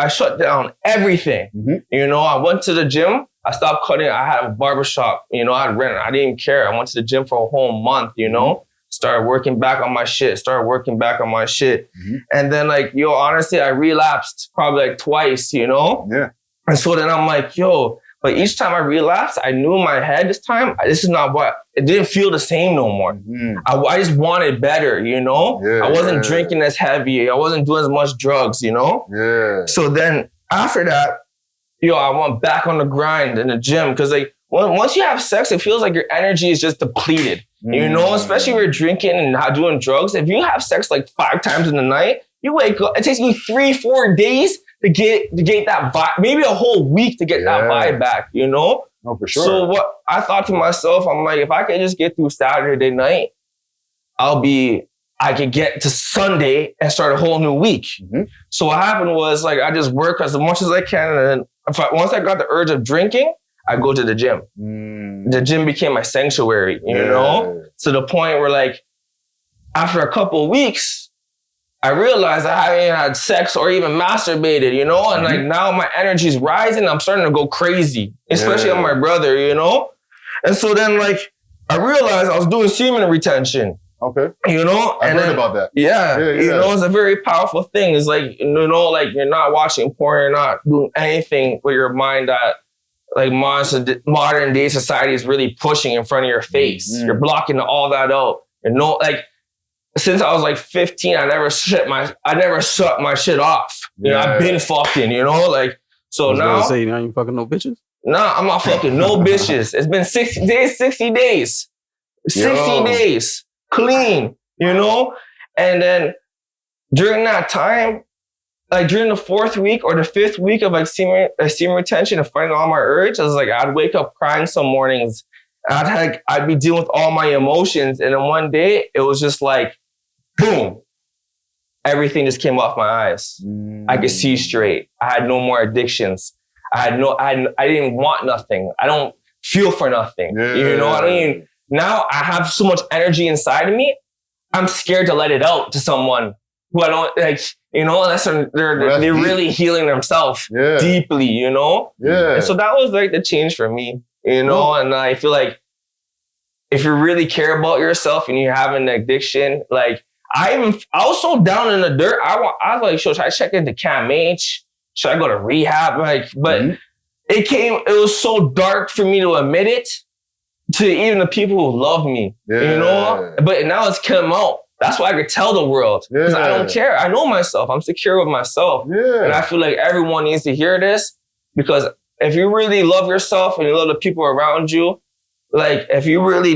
shut down everything. I went to the gym, I stopped cutting, I had a barbershop, I'd rent it, I didn't even care. I went to the gym for a whole month, started working back on my shit. And then like, honestly, I relapsed probably like twice, And so then I'm like, but each time I relapsed, I knew in my head this time, this is not it didn't feel the same no more. I just wanted better, I wasn't drinking as heavy. I wasn't doing as much drugs, So then after that, I went back on the grind in the gym. Cause like once you have sex, it feels like your energy is just depleted, especially if you're drinking and not doing drugs. If you have sex like 5 times in the night, you wake up, it takes you 3-4 days to get that vibe, maybe a whole week to get that vibe back, No, for sure. So what I thought to myself, I'm like, if I could just get through Saturday night, I could get to Sunday and start a whole new week. So what happened was like, I just work as much as I can. And then once I got the urge of drinking, I go to the gym. The gym became my sanctuary, to the point where like, after a couple of weeks, I realized I haven't even had sex or even masturbated, and like now my energy's rising. I'm starting to go crazy, especially on my brother, And so then like, I realized I was doing semen retention. Okay. I've heard about that. Yeah. It's a very powerful thing. It's like, like you're not watching porn, you're not doing anything with your mind that like modern day society is really pushing in front of your face. You're blocking all that out. Since I was like 15, I never shut my shit off. I've been fucking, so now. Say, you ain't fucking no bitches? Nah, I'm not fucking no bitches. It's been 60 days. 60 days. Clean, And then during that time, like during the 4th week or the 5th week of like semen retention and fighting all my urge, I was like, I'd wake up crying some mornings. I'd be dealing with all my emotions. And then one day it was just like, boom, everything just came off my eyes. I could see straight. I had no more addictions. I didn't want nothing. I don't feel for nothing. Now I have so much energy inside of me. I'm scared to let it out to someone who I don't like, unless they're really healing themselves deeply, And so that was like the change for me, And I feel like if you really care about yourself and you have an addiction, like I was so down in the dirt. I was like, should I check into CAMH? Should I go to rehab? But it was so dark for me to admit it to even the people who love me, But now it's come out. That's why I could tell the world. Because I don't care. I know myself. I'm secure with myself. And I feel like everyone needs to hear this because if you really love yourself and you love the people around you, like if you really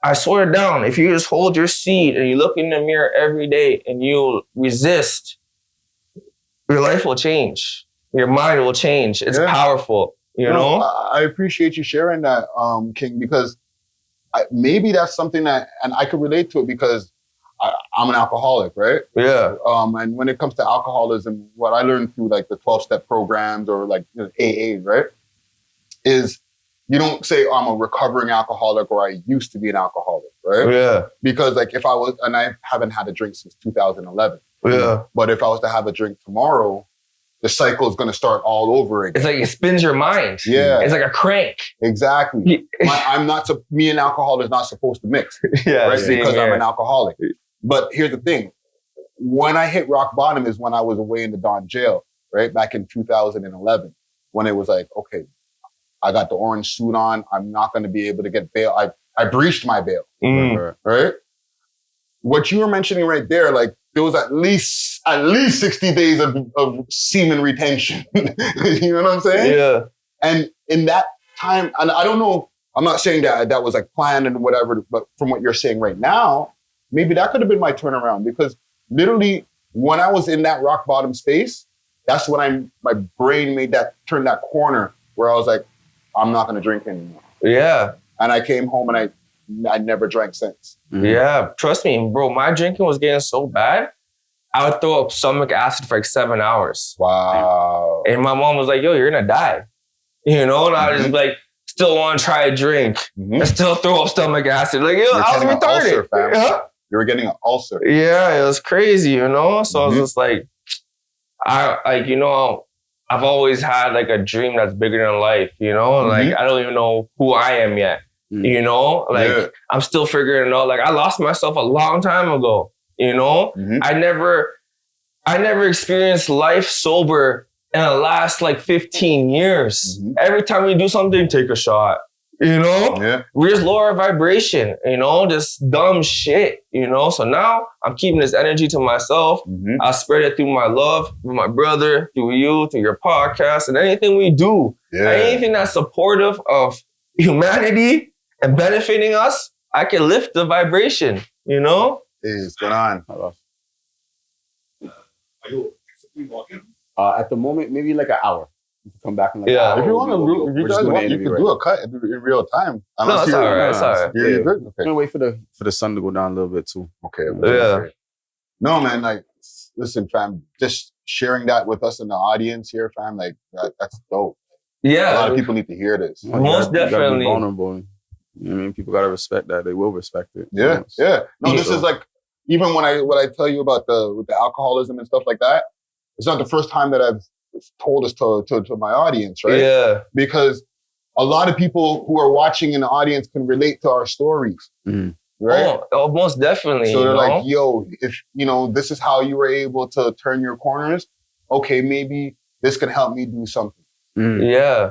I swear down, if you just hold your seed and you look in the mirror every day and you resist, your life will change. Your mind will change. It's powerful, I appreciate you sharing that, King, because maybe that's something that, and I could relate to it because I'm an alcoholic, right? Yeah. And when it comes to alcoholism, what I learned through like the 12-step programs or like AA, right, is you don't say, oh, I'm a recovering alcoholic or I used to be an alcoholic, right? Yeah. Because like if I was, and I haven't had a drink since 2011. Yeah. But if I was to have a drink tomorrow, the cycle is going to start all over again. It's like it spins your mind. Yeah. It's like a crank. Exactly. Me and alcohol is not supposed to mix. Yeah. Right? Because I'm an alcoholic. But here's the thing. When I hit rock bottom is when I was away in the Don jail, right? Back in 2011, when it was like, okay, I got the orange suit on. I'm not going to be able to get bail. I breached my bail, right? What you were mentioning right there, like there was at least 60 days of semen retention. You know what I'm saying? Yeah. And in that time, and I don't know, I'm not saying that was like planned and whatever, but from what you're saying right now, maybe that could have been my turnaround because literally when I was in that rock bottom space, that's when my brain turned that corner where I was like, I'm not going to drink anymore. Yeah. And I came home and I never drank since. Yeah. Trust me, bro, my drinking was getting so bad, I would throw up stomach acid for like 7 hours. Wow. And my mom was like, yo, you're going to die. You know? And I was just like, still want to try a drink and still throw up stomach acid. Like, yo, I was retarded. Ulcer, fam. Yeah. You were getting an ulcer. Yeah, it was crazy, you know? So I was just like, I've always had like a dream that's bigger than life, you know? Like, I don't even know who I am yet, you know? Like, I'm still figuring it out. Like, I lost myself a long time ago, you know? I never experienced life sober in the last like 15 years. Every time we do something, take a shot. You know? Yeah. We just lower vibration, you know, just dumb shit, you know? So now I'm keeping this energy to myself. I spread it through my love, through my brother, through you, through your podcast, and anything we do. Anything that's supportive of humanity and benefiting us, I can lift the vibration, you know? What's going on? At the moment, maybe like an hour. You can come back in like an Yeah. hour. If you want to, We're just doing an you interview could do a cut in real time. No, it's all right. It's all right. You're good? I'm gonna wait for the sun to go down a little bit too. Okay. Yeah. No, man, like, listen, fam, just sharing that with us in the audience here, fam, like, that's dope. Yeah. A lot of people need to hear this. Most You gotta definitely. be vulnerable. You know what I mean? People gotta respect that. They will respect it. Yeah, yeah. No, this is like, even what I tell you about with the alcoholism and stuff like that, it's not the first time that I've told this to my audience, right? Yeah. Because a lot of people who are watching in the audience can relate to our stories, right? Oh, most definitely. So they're you know? like, yo, if, you know, this is how you were able to turn your corners, okay, maybe this can help me do something. Yeah.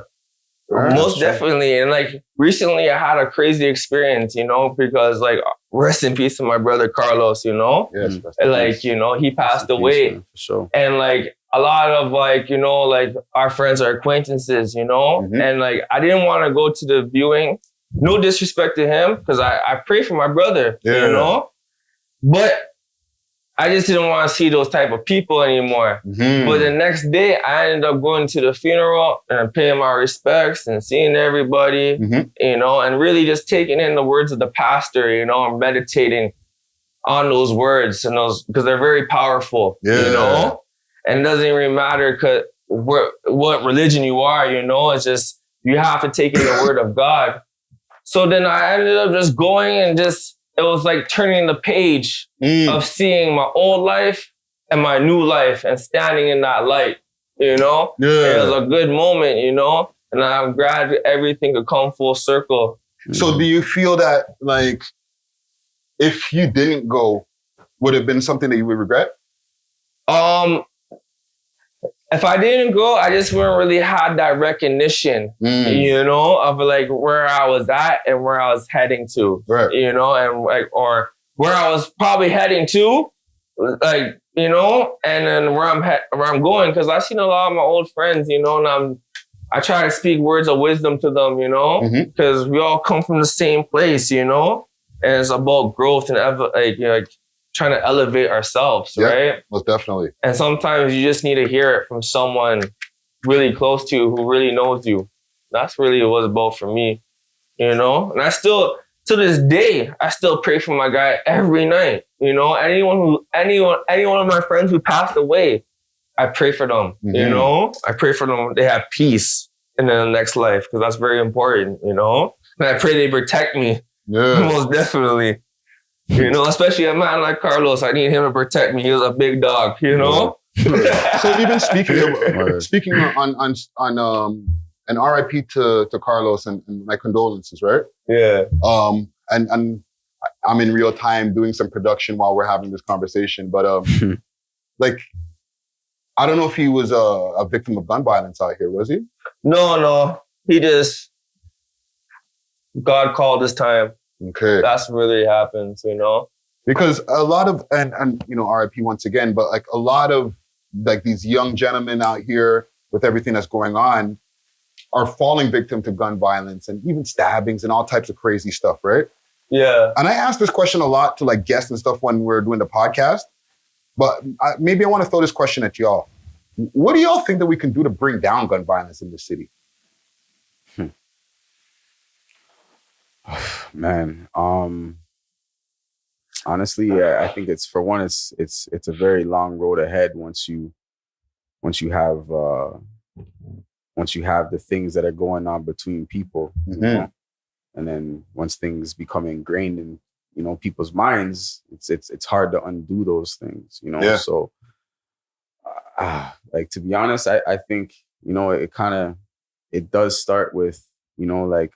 Right. Most definitely. And like recently I had a crazy experience, you know, because like rest in peace to my brother Carlos, you know? Yes. And like, you know, he passed away. For sure. And like a lot of like, you know, like our friends are acquaintances, you know? And like I didn't want to go to the viewing. No disrespect to him, because I pray for my brother, you know? But I just didn't want to see those type of people anymore. But the next day, I ended up going to the funeral and paying my respects and seeing everybody, you know, and really just taking in the words of the pastor, you know, and meditating on those words and those, because they're very powerful, you know? And it doesn't even matter what religion you are, you know? It's just, you have to take in the word of God. So then I ended up just going and just, it was like turning the page of seeing my old life and my new life and standing in that light, you know? It was a good moment, you know? And I'm glad everything could come full circle. So do you feel that, like, if you didn't go, would it have been something that you would regret? If I didn't go, I just wouldn't really have that recognition, you know, of like where I was at and where I was heading to, you know, and like, or where I was probably heading to, like, you know, and then where I'm going, because I've seen a lot of my old friends, you know, and I try to speak words of wisdom to them, you know, because we all come from the same place, you know, and it's about growth and like trying to elevate ourselves, right? Most definitely. And sometimes you just need to hear it from someone really close to you who really knows you. That's really what it's about for me, you know? And I still, to this day, I still pray for my guy every night. You know, any one of my friends who passed away, I pray for them. You know, I pray for them. They have peace in the next life because that's very important. You know, and I pray they protect me. Yeah. Most definitely. You know, especially a man like Carlos, I need him to protect me. He was a big dog. You know. So even speaking on an RIP to Carlos and my condolences, right? Yeah. And I'm in real time doing some production while we're having this conversation, but like, I don't know if he was a victim of gun violence out here, was he? No. He just, God called his time. Okay. That's what really happens, you know? Because a lot of, and you know, RIP once again, but like a lot of like these young gentlemen out here with everything that's going on are falling victim to gun violence and even stabbings and all types of crazy stuff, right? Yeah. And I ask this question a lot to like guests and stuff when we're doing the podcast, but maybe I want to throw this question at y'all. What do y'all think that we can do to bring down gun violence in the city? Man, honestly, yeah, I think it's for one, it's a very long road ahead once you have the things that are going on between people, you know? And then once things become ingrained in, you know, people's minds, it's hard to undo those things, you know? Yeah. So, like, to be honest, I think, you know, it does start with, you know, like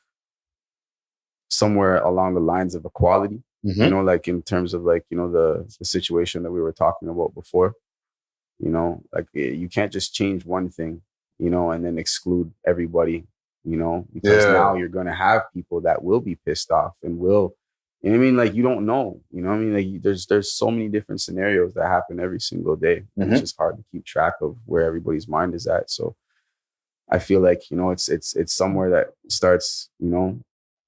somewhere along the lines of equality, you know, like in terms of like, you know, the situation that we were talking about before, you know, like you can't just change one thing, you know, and then exclude everybody, you know, because now you're going to have people that will be pissed off and will, you know what I mean? Like, you don't know, you know what I mean? Like there's so many different scenarios that happen every single day. It's just hard to keep track of where everybody's mind is at. So I feel like, you know, it's somewhere that starts, you know,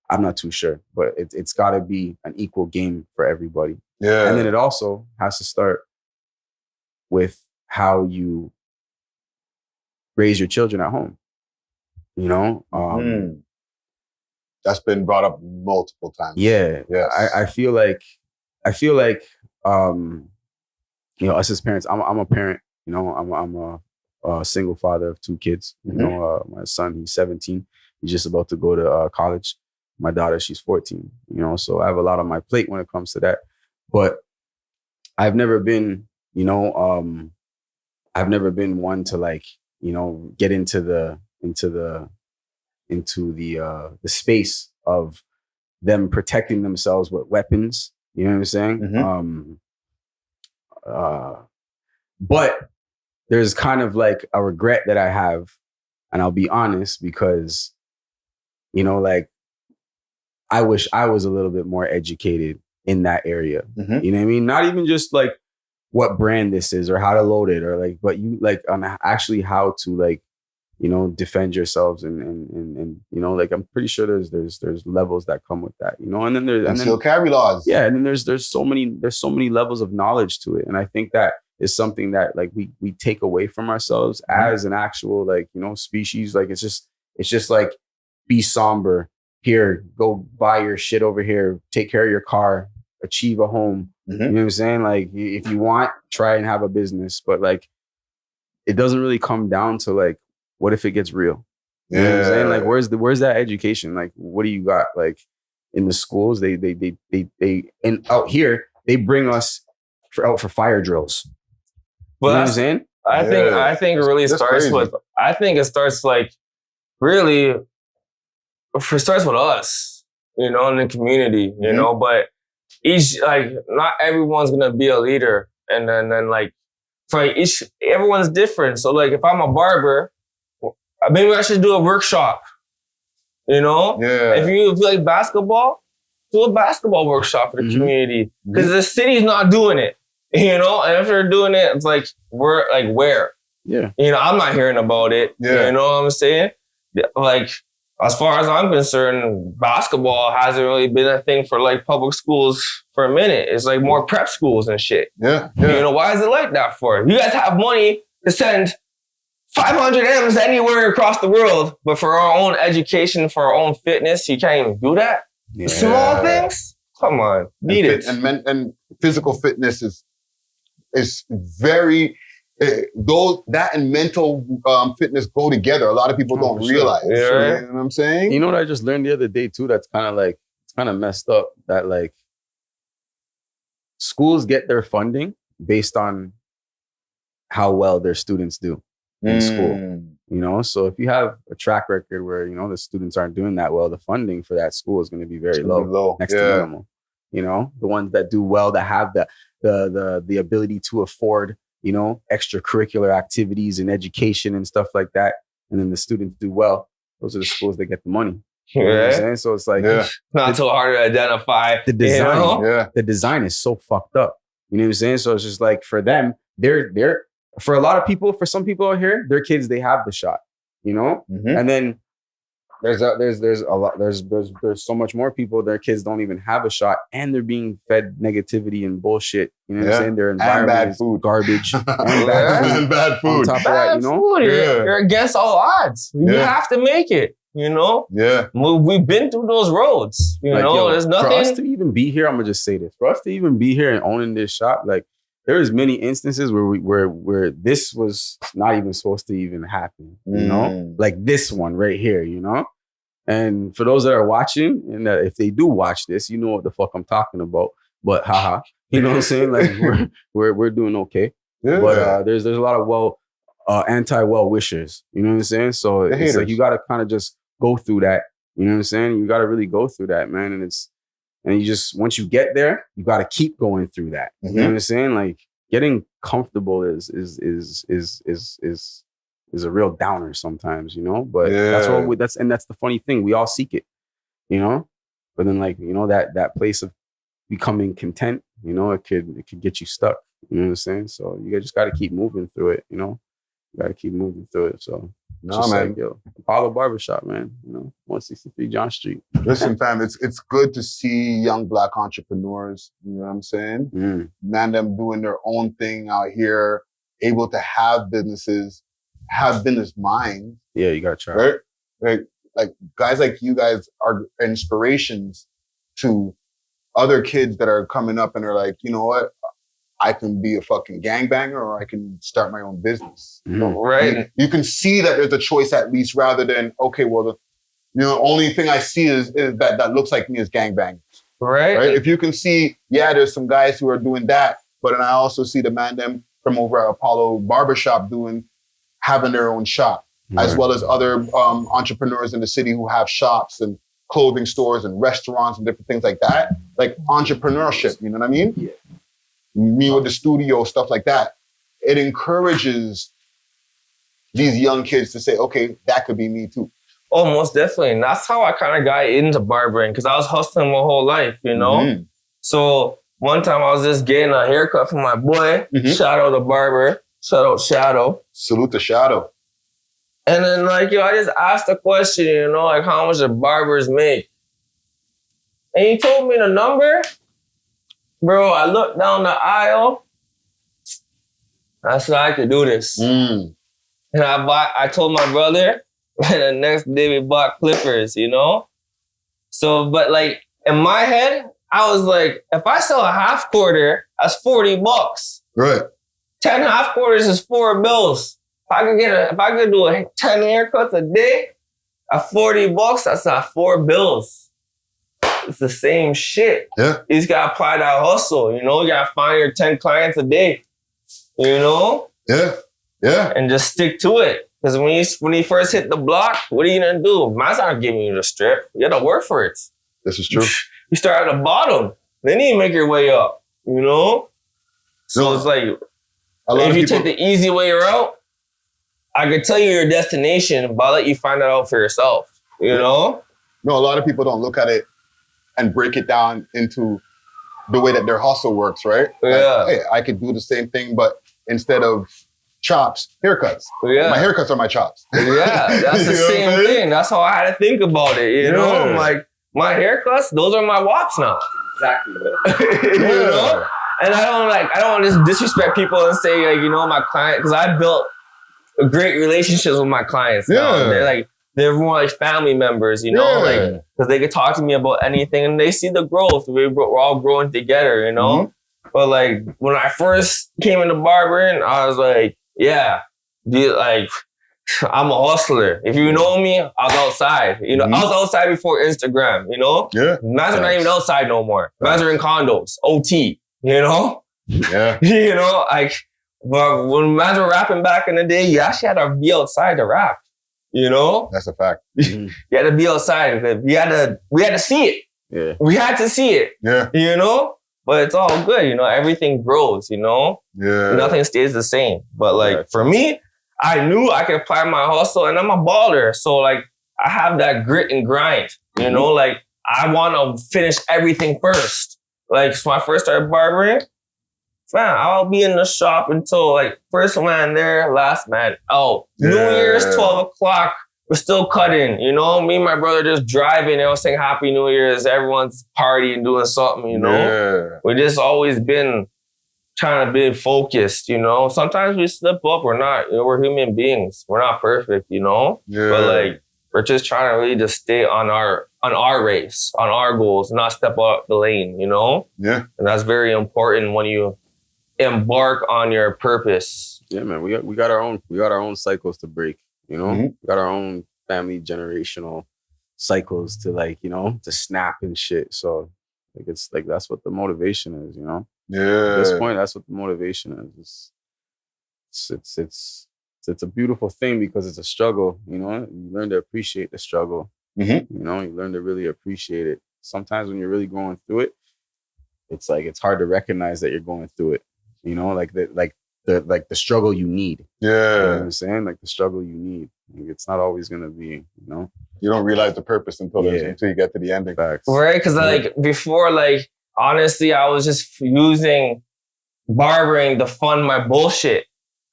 I'm not too sure, but it's got to be an equal game for everybody. Yeah. And then it also has to start with how you raise your children at home, you know? That's been brought up multiple times. Yeah. Yes. I feel like, you know, us as parents, I'm a parent, you know, I'm a single father of 2 kids. You know, my son, he's 17. He's just about to go to college. My daughter, she's 14, you know, so I have a lot on my plate when it comes to that. But I've never been, you know, I've never been one to like, you know, get into the space of them protecting themselves with weapons. You know what I'm saying? But there's kind of like a regret that I have, and I'll be honest, because, you know, like, I wish I was a little bit more educated in that area. You know what I mean? Not even just like what brand this is or how to load it or like, but you like on actually how to like, you know, defend yourselves and you know, like I'm pretty sure there's levels that come with that, you know, and then there's still carry laws. Yeah, and then there's so many levels of knowledge to it, and I think that is something that like we take away from ourselves as an actual like, you know, species. Like it's just like, be somber. Here, go buy your shit over here, take care of your car, achieve a home. You know what I'm saying? Like, if you want, try and have a business. But like, it doesn't really come down to like, what if it gets real? You know what I'm saying? Like, where's that education? Like, what do you got? Like, in the schools, they and out here, they bring us out for fire drills. Well, you know what I'm saying? I think it really starts with, I think it starts like, really, it starts with us, you know, in the community, you know, but not everyone's going to be a leader. And then like, for everyone's different. So like, if I'm a barber, maybe I should do a workshop, you know? Yeah. If you like basketball, do a basketball workshop for the community. Because the city's not doing it, you know? And if they're doing it, it's like, where? Yeah. You know, I'm not hearing about it. Yeah. You know what I'm saying? Like, as far as I'm concerned, basketball hasn't really been a thing for like public schools for a minute. It's like more prep schools and shit. Yeah. You know, why is it like that for? You guys have money to send 500 M's anywhere across the world, but for our own education, for our own fitness, you can't even do that? The small things? Come on. Need it. And physical fitness is very... that and mental fitness go together. A lot of people don't realize. Yeah. You know what I'm saying? You know what I just learned the other day too? That's kind of like, it's kind of messed up that like schools get their funding based on how well their students do in school. You know, so if you have a track record where, you know, the students aren't doing that well, the funding for that school is going to be very low, next to minimal. You know, the ones that do well, that have the ability to afford, you know, extracurricular activities and education and stuff like that. And then the students do well. Those are the schools that get the money. You know what I'm saying? So it's like, not so hard to identify the design. You know? The design is so fucked up. You know what I'm saying? So it's just like for them, they're for a lot of people, for some people out here, their kids, they have the shot, you know? And then there's so much more people, their kids don't even have a shot and they're being fed negativity and bullshit. You know what I'm saying? Their environment is garbage and bad food. On top of that, you know? You're against all odds. You have to make it, you know? Yeah. We've been through those roads, you know? Yo, there's nothing. For us to even be here, I'm going to just say this. For us to even be here and owning this shop, like, there's many instances where this was not even supposed to even happen, you know? Like this one right here, you know? And for those that are watching, and if they do watch this, you know what the fuck I'm talking about. But haha, you know what I'm saying? Like we're doing okay. Yeah. But there's a lot of anti-well wishers, you know what I'm saying? So it's like you gotta kind of just go through that. You know what I'm saying? You gotta really go through that, man. And you just, once you get there, you got to keep going through that. You know what I'm saying? Like getting comfortable is a real downer sometimes, you know. But that's the funny thing. We all seek it, you know. But then, like, you know, that place of becoming content, you know, it could get you stuck. You know what I'm saying? So you just got to keep moving through it, you know. You got to keep moving through it. So. No, man. Like, yo, Apollo Barbershop, man. You know, 163 John Street. Listen, fam, it's good to see young Black entrepreneurs. You know what I'm saying? Man, them doing their own thing out here, able to have businesses, have business minds. Yeah, you gotta try. Right? Like guys like you guys are inspirations to other kids that are coming up and are like, you know what? I can be a fucking gangbanger or I can start my own business. Right. You can see that there's a choice at least rather than, okay, well, the only thing I see is that looks like me is gangbangers. Right. If you can see, there's some guys who are doing that, but then I also see the man them from over at Apollo Barbershop having their own shop, as well as other entrepreneurs in the city who have shops and clothing stores and restaurants and different things like that. Like entrepreneurship, you know what I mean? Yeah. Me with the studio, stuff like that. It encourages these young kids to say, okay, that could be me too. Oh, most definitely. And that's how I kind of got into barbering, because I was hustling my whole life, you know? So one time I was just getting a haircut from my boy. Shout out the barber. Shout out Shadow. Salute to Shadow. And then like, I just asked a question, you know, like how much the barbers make. And he told me the number. Bro, I looked down the aisle. I said I could do this. And I told my brother, and the next day we bought clippers, you know? So, but like in my head, I was like, if I sell a half quarter, that's $40. Right. 10 half quarters is $4 If I could do 10 haircuts a day at $40, that's not $4. It's the same shit. Yeah. You just gotta apply that hustle, you know? You gotta find your 10 clients a day, you know? Yeah. Yeah. And just stick to it. Because when you first hit the block, what are you gonna do? Man's not giving you the strip. You gotta work for it. This is true. You start at the bottom, then you make your way up, you know? So it's like, if you take the easy way route, I could tell you your destination, but I'll let you find that out for yourself, you know? No, a lot of people don't look at it and break it down into the way that their hustle works, right? Yeah. Like, hey, I could do the same thing, but instead of chops, haircuts. Yeah. My haircuts are my chops. Yeah, that's the same thing. That's how I had to think about it, you know? I'm like, my haircuts, those are my wops now. Exactly. You know? And I don't want to just disrespect people and say, like, you know, my client, because I built great relationships with my clients now. They're like, they're more like family members, you know, like, because they could talk to me about anything and they see the growth. We're all growing together, you know. But like when I first came into barbering, I was like, yeah, dude, like I'm a hustler. If you know me, I was outside. You know, I was outside before Instagram, you know? Yeah. Man's are not even outside no more. Man's are in condos, OT, you know? Yeah. You know, like, but when man's were rapping back in the day, you actually had to be outside to rap, you know? That's a fact. You had to be outside. We had to see it. Yeah. We had to see it. Yeah. You know? But it's all good, you know? Everything grows, you know? Yeah. Nothing stays the same. But like, for me, I knew I could apply my hustle and I'm a baller. So like, I have that grit and grind, you know? Like, I want to finish everything first. Like, so when I first started barbering, man, I'll be in the shop until like first man there, last man out. New Year's, 12 o'clock, we're still cutting, you know? Me and my brother just driving, they all saying Happy New Year's, everyone's partying, doing something, you know? Yeah. We just always been trying to be focused, you know? Sometimes we slip up, we're not, you know, we're human beings. We're not perfect, you know? Yeah. But like, we're just trying to really just stay on our race, on our goals, not step out the lane, you know? Yeah. And that's very important when you embark on your purpose. Yeah, man, we got our own cycles to break, you know? We got our own family generational cycles to like, you know, to snap and shit. So like it's like that's what the motivation is, you know? Yeah. At this point, that's what the motivation is. It's a beautiful thing because it's a struggle, you know? You learn to appreciate the struggle. You know, you learn to really appreciate it. Sometimes when you're really going through it, it's like it's hard to recognize that you're going through it. You know, like the struggle you need. Yeah. You know what I'm saying? Like the struggle you need. Like, it's not always gonna be, you know. You don't realize the purpose until you get to the ending. Facts. Right? Because like before, like honestly, I was just using barbering to fund my bullshit.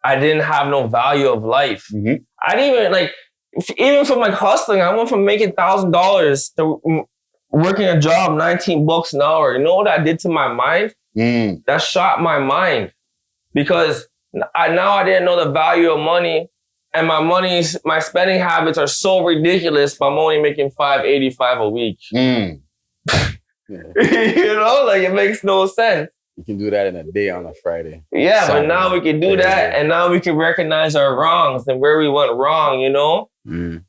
I didn't have no value of life. I didn't even like, even from like hustling, I went from making $1,000 to working a job, $19 an hour. You know what that did to my mind? That shot my mind because now I didn't know the value of money, and my spending habits are so ridiculous. But I'm only making $585 a week. You know, like it makes no sense. You can do that in a day on a Friday. Yeah, Saturday. But now we can do that, and now we can recognize our wrongs and where we went wrong. You know, and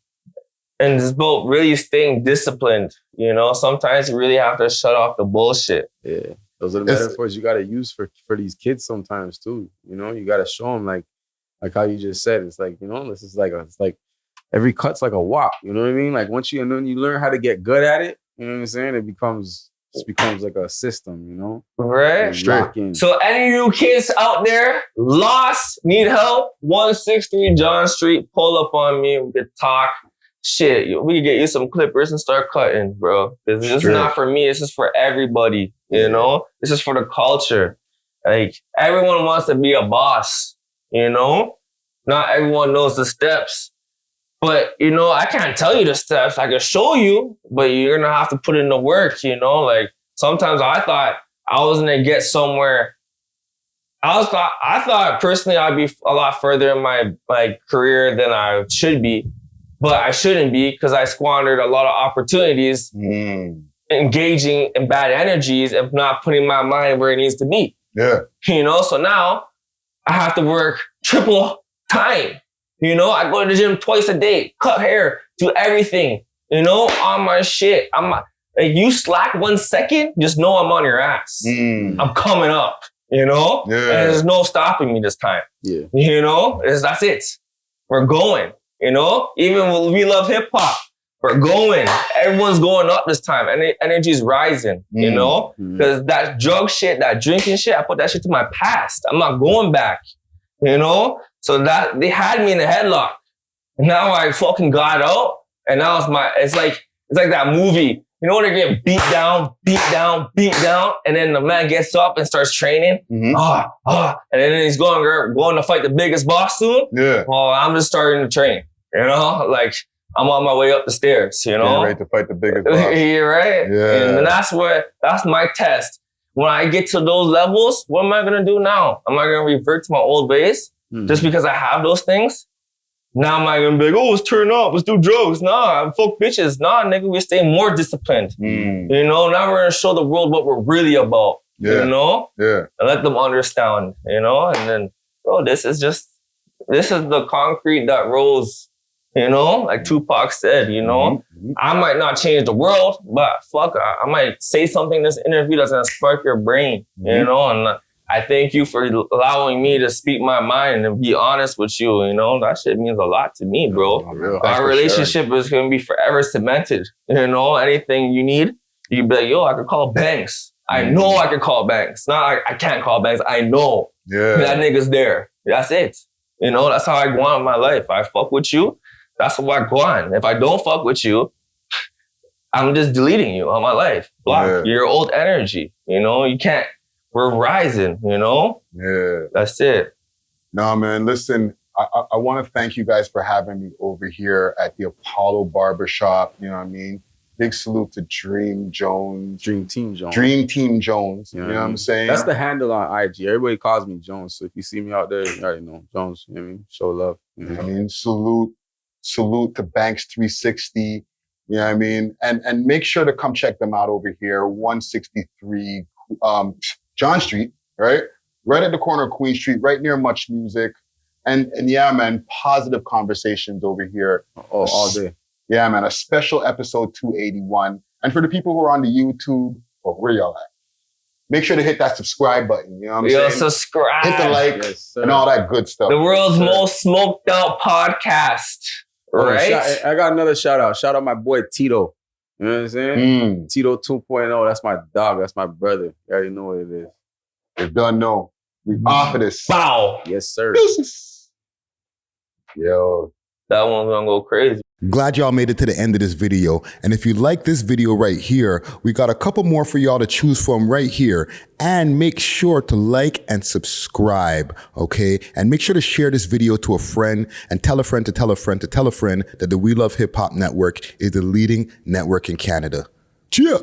it's about really staying disciplined. You know, sometimes you really have to shut off the bullshit. Yeah. Those are the metaphors you got to use for these kids sometimes too. You know, you got to show them like how you just said. It's like, you know, this is like it's like every cut's like a walk. You know what I mean? Like once you learn how to get good at it, you know what I'm saying? It becomes like a system. You know, right? So any of you kids out there lost, need help? 163 John Street, pull up on me. We could talk. Shit, we could get you some clippers and start cutting, bro. This is not for me. This is for everybody, you know? This is for the culture. Like, everyone wants to be a boss, you know? Not everyone knows the steps. But, you know, I can't tell you the steps. I can show you, but you're going to have to put in the work, you know? Like, sometimes I thought I was going to get somewhere. I thought personally I'd be a lot further in my career than I should be. But I shouldn't be because I squandered a lot of opportunities engaging in bad energies and not putting my mind where it needs to be. Yeah. You know, so now I have to work triple time. You know, I go to the gym twice a day, cut hair, do everything, you know, on my shit. Like you slack 1 second, just know I'm on your ass. I'm coming up, you know? Yeah. And there's no stopping me this time. Yeah. You know, that's it. We're going. You know, even when we love hip hop, we're going. Everyone's going up this time. And energy's rising, you know? Because that drug shit, that drinking shit, I put that shit to my past. I'm not going back, you know? So that they had me in a headlock. And now I fucking got out. And now it's like that movie. You know when they're getting beat down. And then the man gets up and starts training. And then he's going to fight the biggest boss soon. Yeah. Well, I'm just starting to train. You know, like I'm on my way up the stairs, you know? You're ready to fight the biggest boss. You're right. Yeah. And that's my test. When I get to those levels, what am I going to do now? Am I going to revert to my old ways just because I have those things? Now am I gonna be like, oh, let's turn up, let's do drugs. Nah, fuck bitches. Nah, nigga, we stay more disciplined. You know, now we're gonna show the world what we're really about. You know? Yeah. And let them understand, you know? And then, bro, this is the concrete that rolls, you know? Like Tupac said, you know? I might not change the world, but fuck, I might say something in this interview that's gonna spark your brain, you know? And I thank you for allowing me to speak my mind and be honest with you, you know? That shit means a lot to me, bro. Our relationship is gonna be forever cemented, you know? Anything you need, you be like, yo, I could call Banks. I know I could call Banks. Not I can't call Banks. I know that nigga's there. That's it. You know, that's how I go on in my life. I fuck with you. That's how I go on. If I don't fuck with you, I'm just deleting you on my life. Block your old energy. You know, you can't. We're rising, you know? Yeah. That's it. No, man, listen, I want to thank you guys for having me over here at the Apollo Barbershop. You know what I mean? Big salute to Dream Team Jones. You know what I'm saying? That's the handle on IG. Everybody calls me Jones. So if you see me out there, you already know Jones. You know what I mean? Show love. You know what I mean? Salute to Banks 360. You know what I mean? And make sure to come check them out over here, 163 John Street, right? Right at the corner of Queen Street, right near Much Music. And yeah, man, positive conversations over here. Oh, all day. Yeah, man, a special episode 281. And for the people who are on the YouTube, where y'all at? Make sure to hit that subscribe button. You know what I'm saying? Subscribe. Hit the like and all that good stuff. The world's most smoked out podcast, right? I got another shout out. Shout out my boy Tito. You know what I'm saying? Tito 2.0. That's my dog. That's my brother. You already know what it is. You done know. We off of this. Bow. Yes, sir. Yo. That one's gonna go crazy. Glad y'all made it to the end of this video. And if you like this video right here, we got a couple more for y'all to choose from right here. And make sure to like and subscribe, okay? And make sure to share this video to a friend and tell a friend to tell a friend to tell a friend that the We Love Hip Hop Network is the leading network in Canada. Cheer!